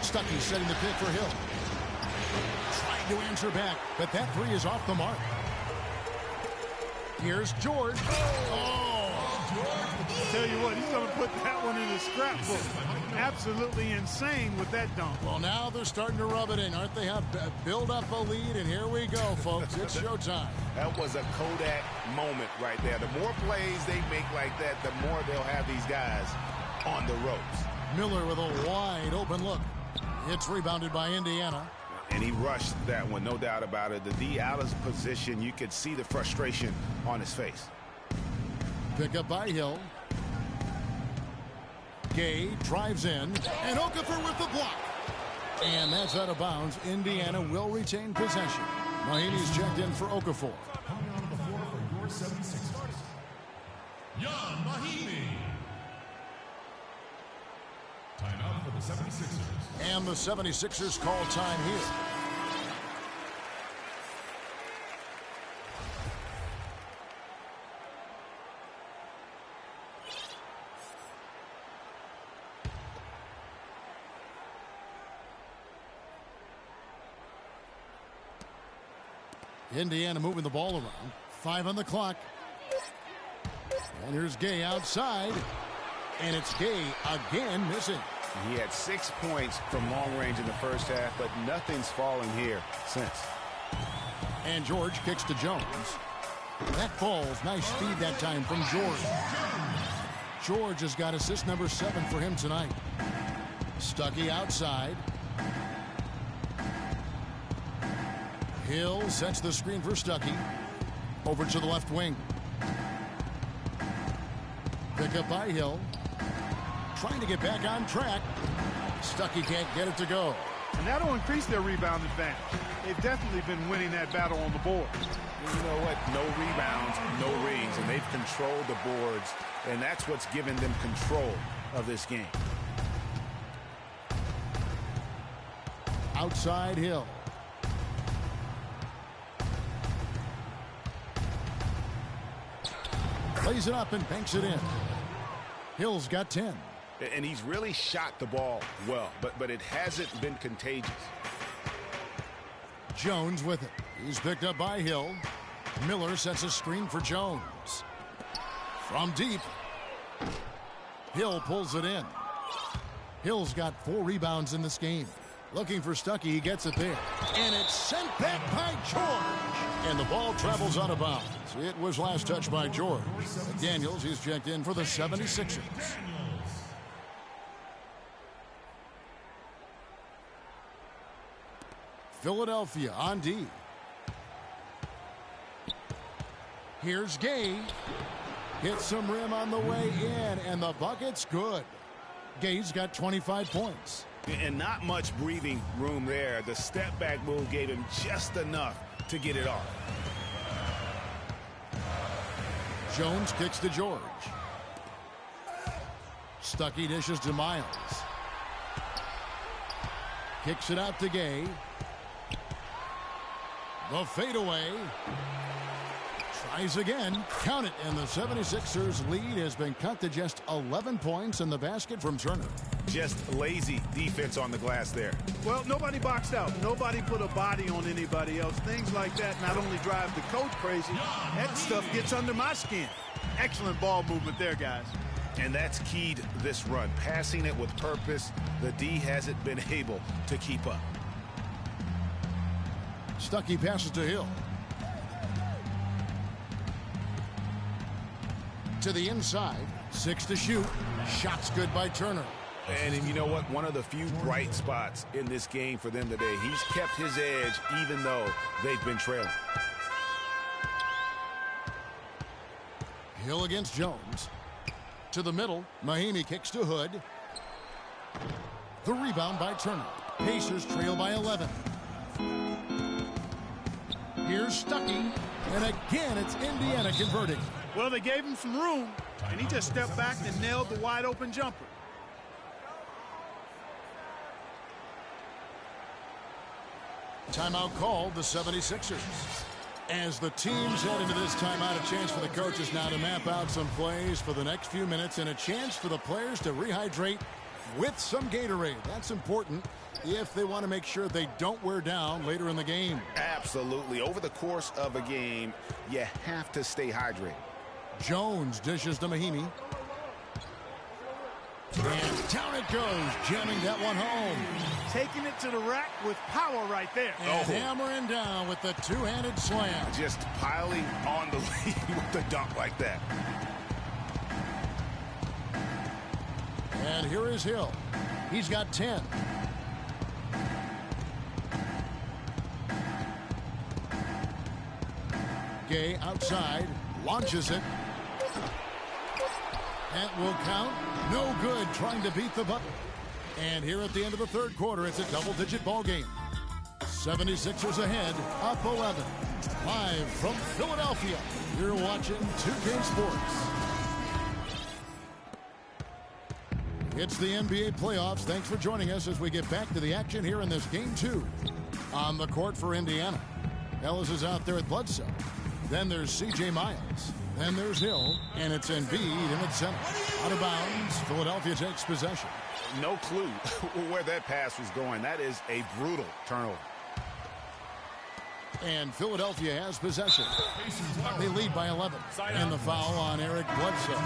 Stuckey setting the pick for Hill. Trying to answer back, but that 3 is off the mark. Here's George. Tell you what, he's going to put that one in his scrapbook. Absolutely insane with that dunk. Well, now they're starting to rub it in, aren't they? Have build up a lead, and here we go, folks. It's showtime. That was a Kodak moment right there. The more plays they make like that, the more they'll have these guys on the ropes. Miller with a wide open look. It's rebounded by Indiana. And he rushed that one, no doubt about it. The D out of position, you could see the frustration on his face. Pick up by Hill. Gay drives in, and Okafor with the block. And that's out of bounds. Indiana will retain possession. Mahinmi's checked in for Okafor. Young Mahimi. Timeout for the 76ers. And the 76ers call time here. Indiana moving the ball around. 5 on the clock. And here's Gay outside. And it's Gay again missing. He had 6 points from long range in the first half, but nothing's fallen here since. And George kicks to Jones. That falls. Nice speed that time from George. George has got assist number 7 for him tonight. Stuckey outside. Hill sets the screen for Stuckey. Over to the left wing. Pick up by Hill. Trying to get back on track. Stuckey can't get it to go. And that'll increase their rebound advantage. They've definitely been winning that battle on the board. You know what? No rebounds, no rings, and they've controlled the boards, and that's what's given them control of this game. Outside Hill. Plays it up and banks it in. Hill's got 10. And he's really shot the ball well, but it hasn't been contagious. Jones with it. He's picked up by Hill. Miller sets a screen for Jones. From deep. Hill pulls it in. Hill's got 4 rebounds in this game. Looking for Stuckey. He gets it there. And it's sent back by George. And the ball travels out of bounds. It was last touched by George. Daniels, he's checked in for the 76ers. Philadelphia on D. Here's Gay. Hits some rim on the way in, and the bucket's good. Gay's got 25 points. And not much breathing room there. The step-back move gave him just enough to get it off. Jones kicks to George. Stuckey dishes to Miles. Kicks it out to Gay. The fadeaway. Tries again. Count it. And the 76ers lead has been cut to just 11 points in the basket from Turner. Just lazy defense on the glass there. Well, nobody boxed out. Nobody put a body on anybody else. Things like that not only drive the coach crazy, that stuff gets under my skin. Excellent ball movement there, guys. And that's keyed this run. Passing it with purpose. The D hasn't been able to keep up. Stuckey passes to Hill. To the inside. 6 to shoot. Shot's good by Turner. And you know what? One of the few bright spots in this game for them today. He's kept his edge even though they've been trailing. Hill against Jones. To the middle. Mahimi kicks to Hood. The rebound by Turner. Pacers trail by 11. Here's Stuckey. And again, it's Indiana converting. Well, they gave him some room, and he just stepped back and nailed the wide-open jumper. Timeout called the 76ers. As the teams head into this timeout, a chance for the coaches now to map out some plays for the next few minutes and a chance for the players to rehydrate with some Gatorade. That's important if they want to make sure they don't wear down later in the game. Absolutely. Over the course of a game, you have to stay hydrated. Jones dishes to Mahimi. And down it goes, jamming that one home. Taking it to the rack with power right there. And hammering down with the two-handed slam. Just piling on the lead with the dunk like that. And here is Hill. He's got 10. Gay outside, launches it. That will count. No good, trying to beat the bucket. And here at the end of the third quarter, it's a double-digit ball game. 76ers ahead, up 11. Live from Philadelphia, you're watching 2K Sports. It's the NBA playoffs. Thanks for joining us as we get back to the action here in this game 2. On the court for Indiana, Ellis is out there with Bledsoe. Then there's C.J. Miles. Then there's Hill, and it's Embiid in at center. Out of bounds, Philadelphia takes possession. No clue where that pass was going. That is a brutal turnover. And Philadelphia has possession. They lead by 11. And the foul on Eric Bledsoe.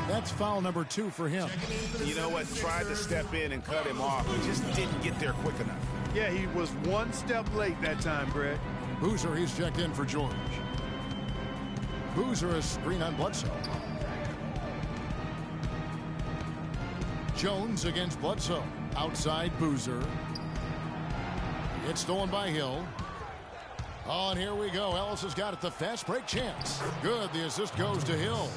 That's foul number 2 for him. You know what? Tried to step in and cut him off, but just didn't get there quick enough. Yeah, he was one step late that time, Greg. Boozer, he's checked in for George. Boozer, a screen on Bledsoe. Jones against Bledsoe. Outside Boozer. It's stolen by Hill. Oh, and here we go. Ellis has got it. The fast break chance. Good. The assist goes to Hill.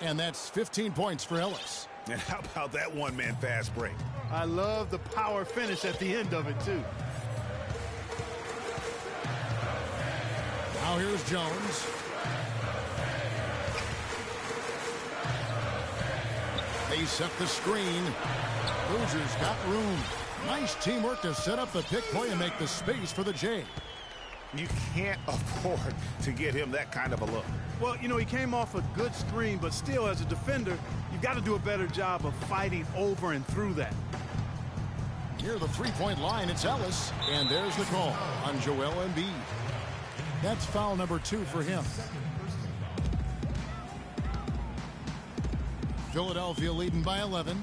And that's 15 points for Ellis. And how about that one-man fast break? I love the power finish at the end of it, too. Now here's Jones. They set the screen. Boozer's got room. Nice teamwork to set up the pick play and make the space for the J. You can't afford to get him that kind of a look. Well, you know, he came off a good screen, but still, as a defender, you've got to do a better job of fighting over and through that. Near the three-point line, it's Ellis. And there's the call on Joel Embiid. That's foul number 2 for him. Philadelphia leading by 11.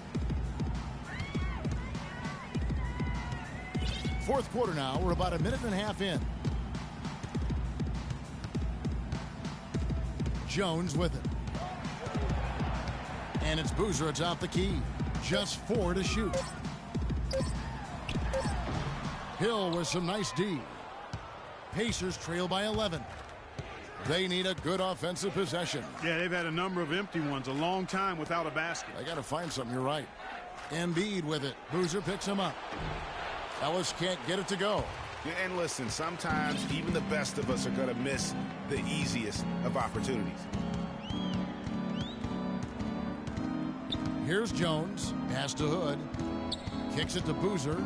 Fourth quarter now. We're about a minute and a half in. Jones with it. And it's Boozer atop the key. Just 4 to shoot. Hill with some nice D. Pacers trail by 11. They need a good offensive possession. Yeah, they've had a number of empty ones, a long time without a basket. They got to find something, you're right. Embiid with it. Boozer picks him up. Ellis can't get it to go. Yeah, and listen, sometimes even the best of us are going to miss the easiest of opportunities. Here's Jones. Pass to Hood. Kicks it to Boozer.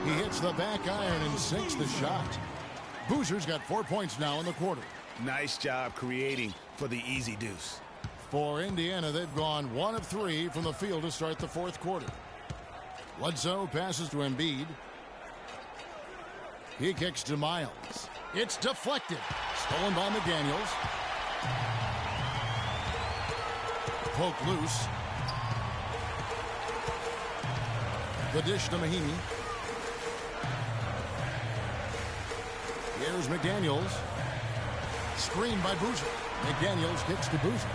He hits the back iron and sinks the shot. Boozer's got 4 points now in the quarter. Nice job creating for the easy deuce. For Indiana, they've gone 1 of 3 from the field to start the fourth quarter. Bledsoe passes to Embiid. He kicks to Miles. It's deflected. Stolen by McDaniels. Poke loose. The dish to Mahinmi. Here's McDaniels. Screen by Boozer. McDaniels kicks to Boozer.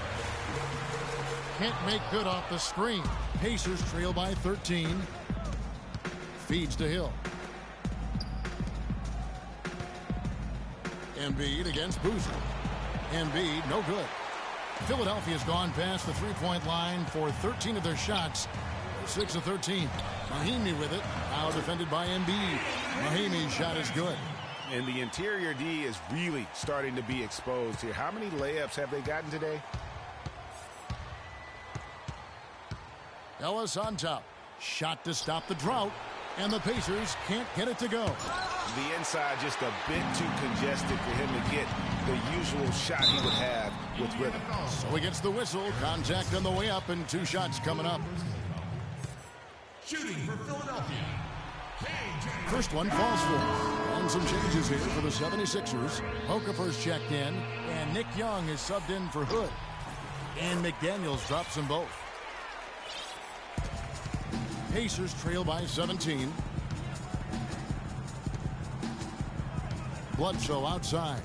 Can't make good off the screen. Pacers trail by 13. Feeds to Hill. Embiid against Boozer. Embiid, no good. Philadelphia's gone past the three-point line for 13 of their shots. 6 of 13. Mahinmi with it. Now defended by Embiid. Mahinmi's shot is good. And the interior D is really starting to be exposed here. How many layups have they gotten today? Ellis on top. Shot to stop the drought. And the Pacers can't get it to go. The inside just a bit too congested for him to get the usual shot he would have with rhythm. So he gets the whistle. Contact on the way up and 2 shots coming up. Shooting for Philadelphia. First one falls for. And some changes here for the 76ers. Okafor's checked in. And Nick Young is subbed in for Hood. And McDaniels drops them both. Pacers trail by 17. Bledsoe outside.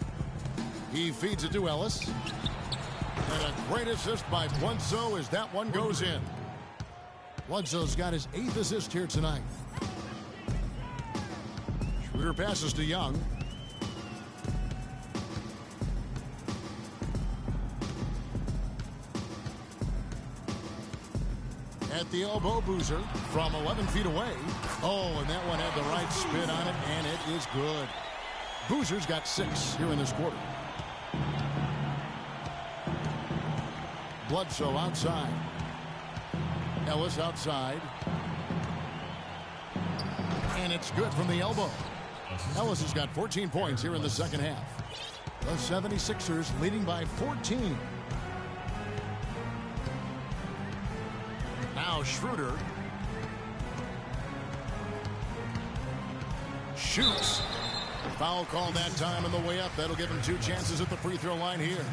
He feeds it to Ellis. And a great assist by Bledsoe as that one goes in. Bledsoe's got his 8th assist here tonight. Schroeder passes to Young. At the elbow, Boozer from 11 feet away. Oh, and that one had the right spin on it, and it is good. Boozer's got 6 here in this quarter. Bledsoe outside. Ellis outside. And it's good from the elbow. Ellis has got 14 points here in the second half. The 76ers leading by 14. Now Schroeder. Shoots. Foul called that time on the way up. That'll give him 2 chances at the free throw line here.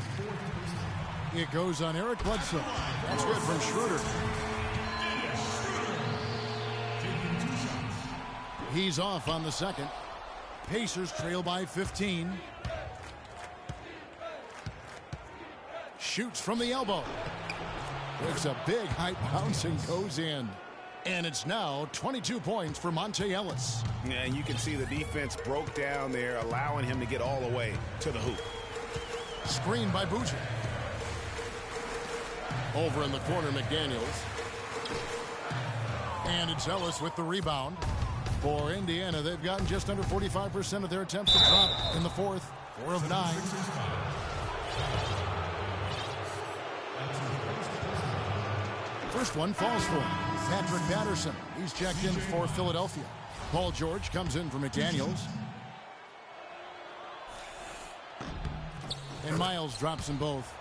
It goes on Eric Bledsoe. That's good from Schroeder. He's off on the second. Pacers trail by 15. Shoots from the elbow. There's a big high bounce and goes in. And it's now 22 points for Monte Ellis. Yeah, and you can see the defense broke down there, allowing him to get all the way to the hoop. Screen by Boucher. Over in the corner, McDaniels. And it's Ellis with the rebound. For Indiana, they've gotten just under 45% of their attempts to drop in the fourth. 4 of 9. First one falls for him. Patrick Patterson. He's checked in for Philadelphia. Paul George comes in for McDaniels. And Miles drops them both.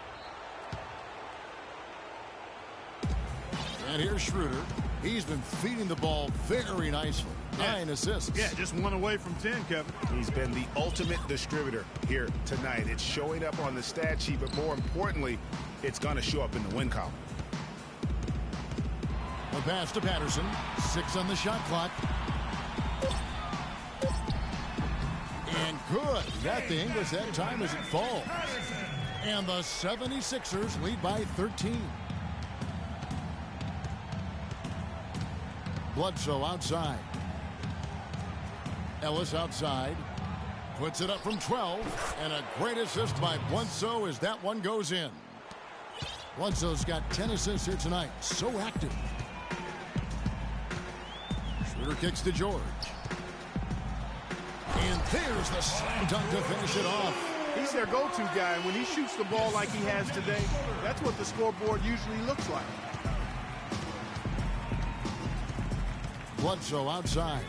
And here's Schroeder. He's been feeding the ball very nicely. 9 assists. Yeah, just 1 away from 10, Kevin. He's been the ultimate distributor here tonight. It's showing up on the stat sheet, but more importantly, it's going to show up in the win column. A pass to Patterson. 6 on the shot clock. And good. Got the English that time as it falls. And the 76ers lead by 13. Bledsoe outside. Ellis outside. Puts it up from 12. And a great assist by Bledsoe as that one goes in. Bledsoe's got 10 assists here tonight. So active. Schroeder kicks to George. And there's the slam dunk to finish it off. He's their go-to guy. When he shoots the ball like he has today, that's what the scoreboard usually looks like. Bledsoe outside.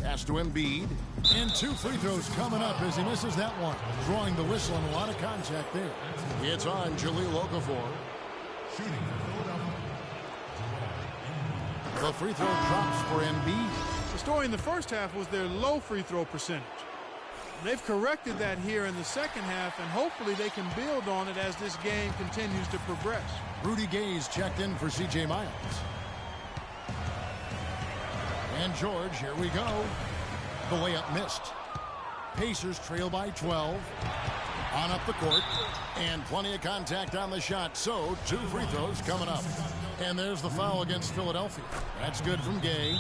Pass to Embiid. And 2 free throws coming up as he misses that one. Drawing the whistle and a lot of contact there. It's on Jahlil Okafor. Shooting for Philadelphia. The free throw drops for Embiid. The story in the first half was their low free throw percentage. They've corrected that here in the second half, and hopefully they can build on it as this game continues to progress. Rudy Gay's checked in for C.J. Miles. And George, here we go. The layup missed. Pacers trail by 12. On up the court. And plenty of contact on the shot. So 2 free throws coming up. And there's the foul against Philadelphia. That's good from Gay.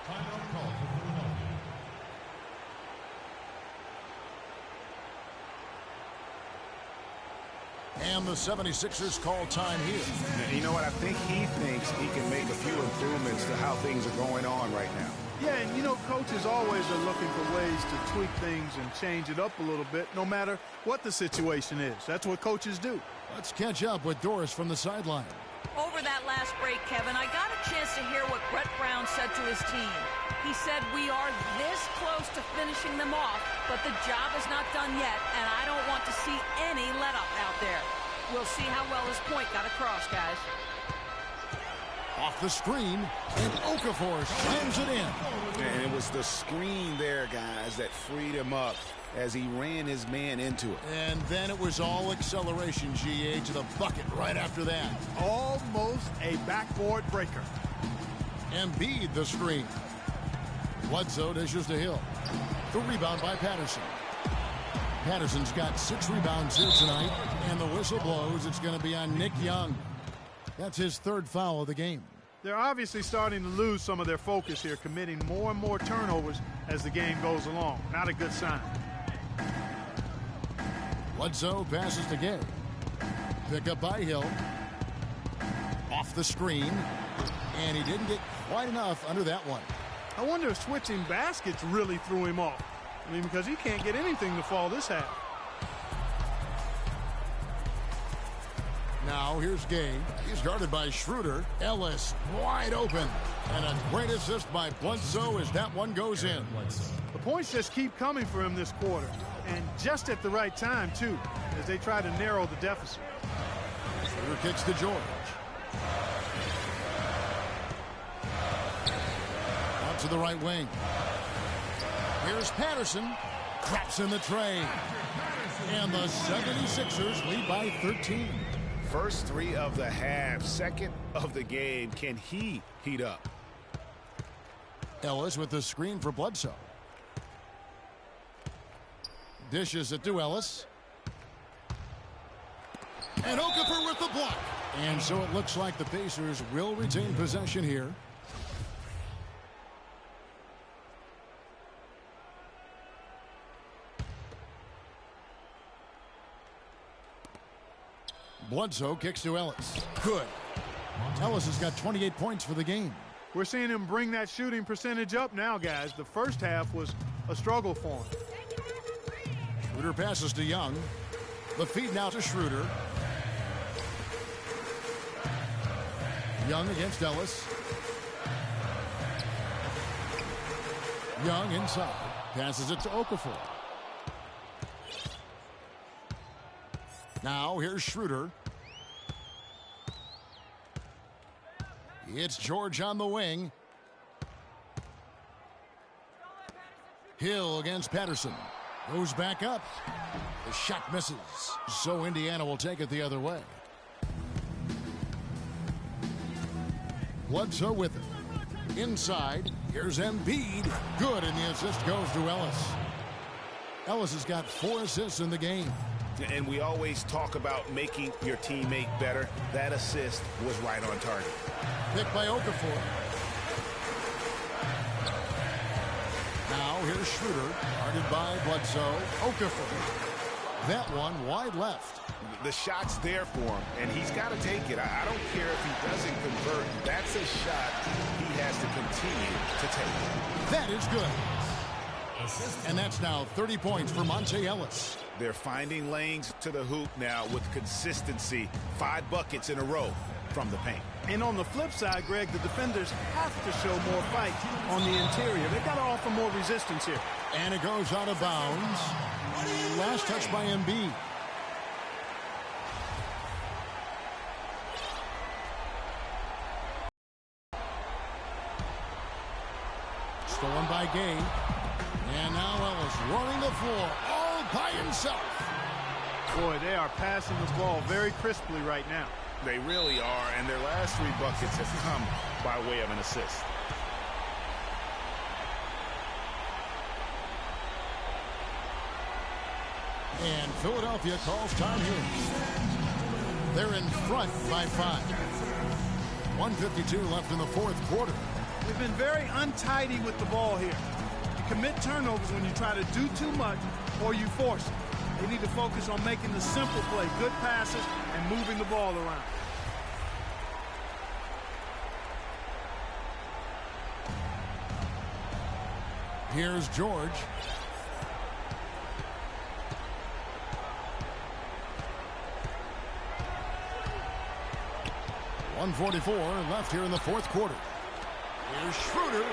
Timeout call for Philadelphia. And the 76ers call time here. You know what? I think he thinks he can make a few improvements to how things are going on right now. Yeah, and you know, coaches always are looking for ways to tweak things and change it up a little bit, no matter what the situation is. That's what coaches do. Let's catch up with Doris from the sideline. Over that last break, Kevin, I got a chance to hear what Brett Brown said to his team. He said, we are this close to finishing them off, but the job is not done yet, and I don't want to see any let-up out there. We'll see how well his point got across, guys. Off the screen, and Okafor slams it in. And it was the screen there, guys, that freed him up as he ran his man into it. And then it was all acceleration, GA, to the bucket right after that. Almost a backboard breaker. Embiid the screen. Bledsoe dishes to Hill. The rebound by Patterson. Patterson's got 6 rebounds here tonight, and the whistle blows. It's going to be on Nick Young. That's his 3rd foul of the game. They're obviously starting to lose some of their focus here, committing more and more turnovers as the game goes along. Not a good sign. Bledsoe passes to Gay. Pick up by Hill. Off the screen. And he didn't get quite enough under that one. I wonder if switching baskets really threw him off. I mean, because he can't get anything to fall this half. Now here's Gay. He's guarded by Schroeder. Ellis wide open. And a great assist by Bledsoe as that one goes in. The points just keep coming for him this quarter. And just at the right time, too, as they try to narrow the deficit. Schroeder kicks to George. Out to the right wing. Here's Patterson. Drops in the tray. And the 76ers lead by 13. First three of the half, second of the game. Can he heat up? Ellis with the screen for Bledsoe. Dishes it to Ellis. And Okafor with the block. And so it looks like the Pacers will retain possession here. Bledsoe kicks to Ellis. Good. Ellis has got 28 points for the game. We're seeing him bring that shooting percentage up now, guys. The first half was a struggle for him. Schroeder passes to Young. The feed now to Schroeder. Young against Ellis. Young inside. Passes it to Okafor. Now here's Schroeder. It's George on the wing. Hill against Patterson. Goes back up. The shot misses. So Indiana will take it the other way. Bledsoe with it. Inside. Here's Embiid. Good, and the assist goes to Ellis. Ellis has got 4 assists in the game. And we always talk about making your teammate better. That assist was right on target. Picked by Okafor. Now here's Schroeder, guarded by Bledsoe. Okafor. That one wide left. The shot's there for him, and he's got to take it. I don't care if he doesn't convert. That's a shot he has to continue to take. That is good. And that's now 30 points for Monte Ellis. They're finding lanes to the hoop now with consistency. 5 buckets in a row from the paint. And on the flip side, Greg, the defenders have to show more fight on the interior. They've got to offer more resistance here. And it goes out of bounds. Last touch by Embiid. Stolen by Gay. And now Ellis running the floor all by himself. Boy, they are passing the ball very crisply right now. They really are, and their last 3 buckets have come by way of an assist. And Philadelphia calls time here. They're in front by 5. 1:52 left in the 4th quarter. They've been very untidy with the ball here. You commit turnovers when you try to do too much or you force it. They need to focus on making the simple play, good passes, and moving the ball around. Here's George. .144 left here in the 4th quarter. Here's Schroeder.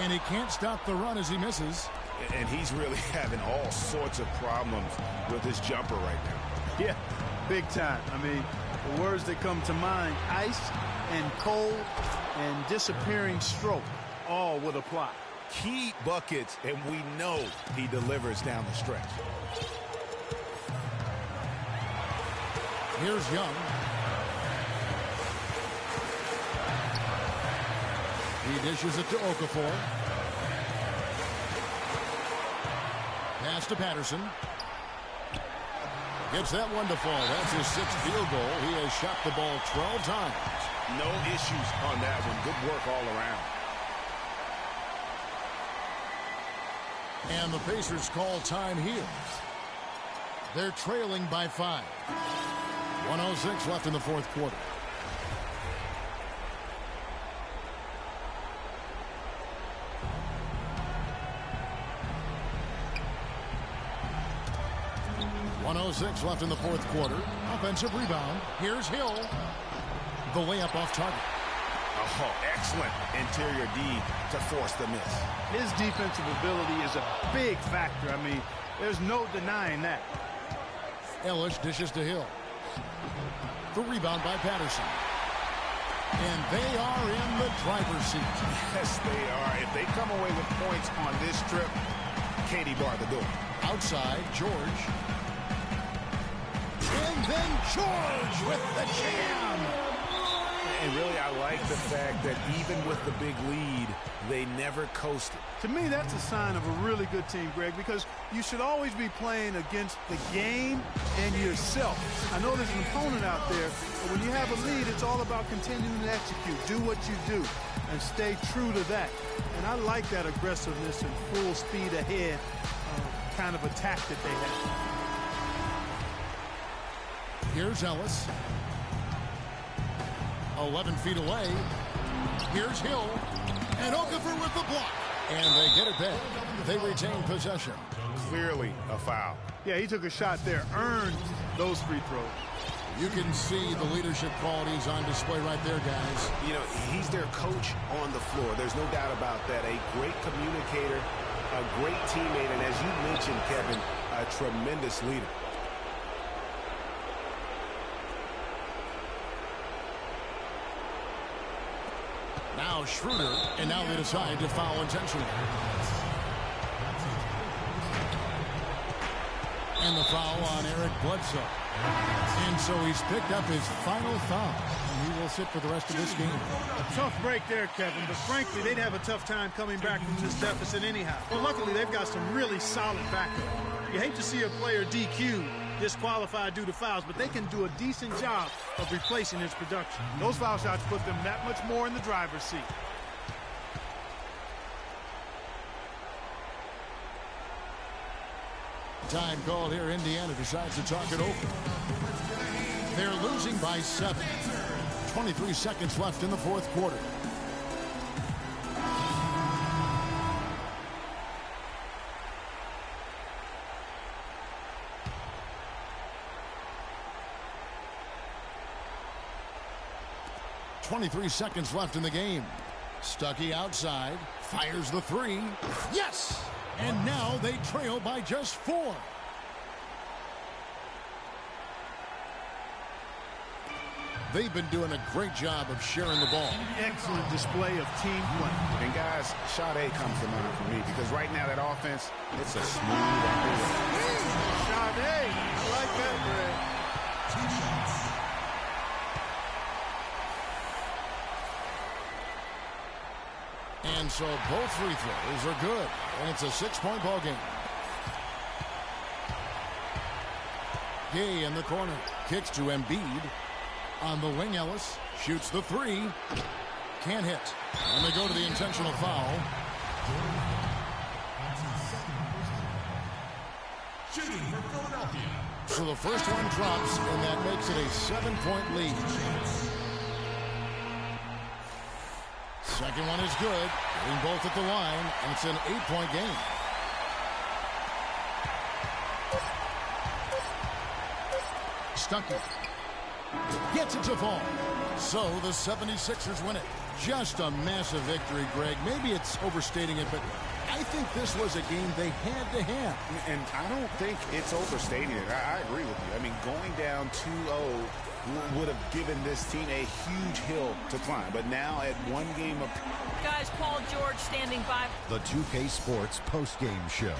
And he can't stop the run as he misses. And he's really having all sorts of problems with his jumper right now. Yeah, big time. I mean, the words that come to mind, ice and cold and disappearing stroke, all would apply. Key buckets, and we know he delivers down the stretch. Here's Young. He dishes it to Okafor. Pass to Patterson. Gets that one to fall. That's his 6th field goal. He has shot the ball 12 times. No issues on that one. Good work all around. And the Pacers call time here. They're trailing by 5. 1:06 left in the 4th quarter. 6 left in the fourth quarter. Offensive rebound. Here's Hill. The layup off target. Oh, excellent interior D to force the miss. His defensive ability is a big factor. I mean, there's no denying that. Ellis dishes to Hill. The rebound by Patterson. And they are in the driver's seat. Yes, they are. If they come away with points on this trip, Katie barred the door. Outside, George. And then George with the jam. And really, I like the fact that even with the big lead, they never coasted. To me, that's a sign of a really good team, Greg, because you should always be playing against the game and yourself. I know there's an opponent out there, but when you have a lead, it's all about continuing to execute. Do what you do and stay true to that. And I like that aggressiveness and full speed ahead kind of attack that they have. Here's Ellis. 11 feet away. Here's Hill. And Okafor with the block. And they get it back. They retain possession. Clearly a foul. Yeah, he took a shot there. Earned those free throws. You can see the leadership qualities on display right there, guys. You know, he's their coach on the floor. There's no doubt about that. A great communicator, a great teammate, and as you mentioned, Kevin, a tremendous leader. Now Schroeder, and now they decide to foul intentionally. And the foul on Eric Bledsoe. And so he's picked up his final foul. And he will sit for the rest of this game. A tough break there, Kevin, but frankly, they'd have a tough time coming back from this deficit anyhow. Well, luckily, they've got some really solid backup. You hate to see a player DQ'd, disqualified due to fouls, but they can do a decent job of replacing his production. Those foul shots put them that much more in the driver's seat. Time called here. Indiana decides to talk it over. They're losing by 7. 23 seconds left in the fourth quarter. .23 seconds left in the game. Stuckey outside. Fires the three. Yes! And now they trail by just 4. They've been doing a great job of sharing the ball. Excellent display of team play. And guys, Sade comes to mind for me because right now that offense, it's a smooth operation. Sade, I like that, Greg. And so both free throws are good. And it's a 6-point ball game. Gay in the corner. Kicks to Embiid. On the wing, Ellis shoots the three. Can't hit. And they go to the intentional foul. Shooting for Philadelphia. So the first one drops, and that makes it a 7-point lead. Second one is good. Getting both at the line, and it's an 8-point game. Stuckey gets it to fall. So the 76ers win it. Just a massive victory, Greg. Maybe it's overstating it, but I think this was a game they had to have. And I don't think it's overstating it. I agree with you. I mean, going down 2-0 would have given this team a huge hill to climb. But now at one game of... Guys, Paul George standing by. The 2K Sports postgame show.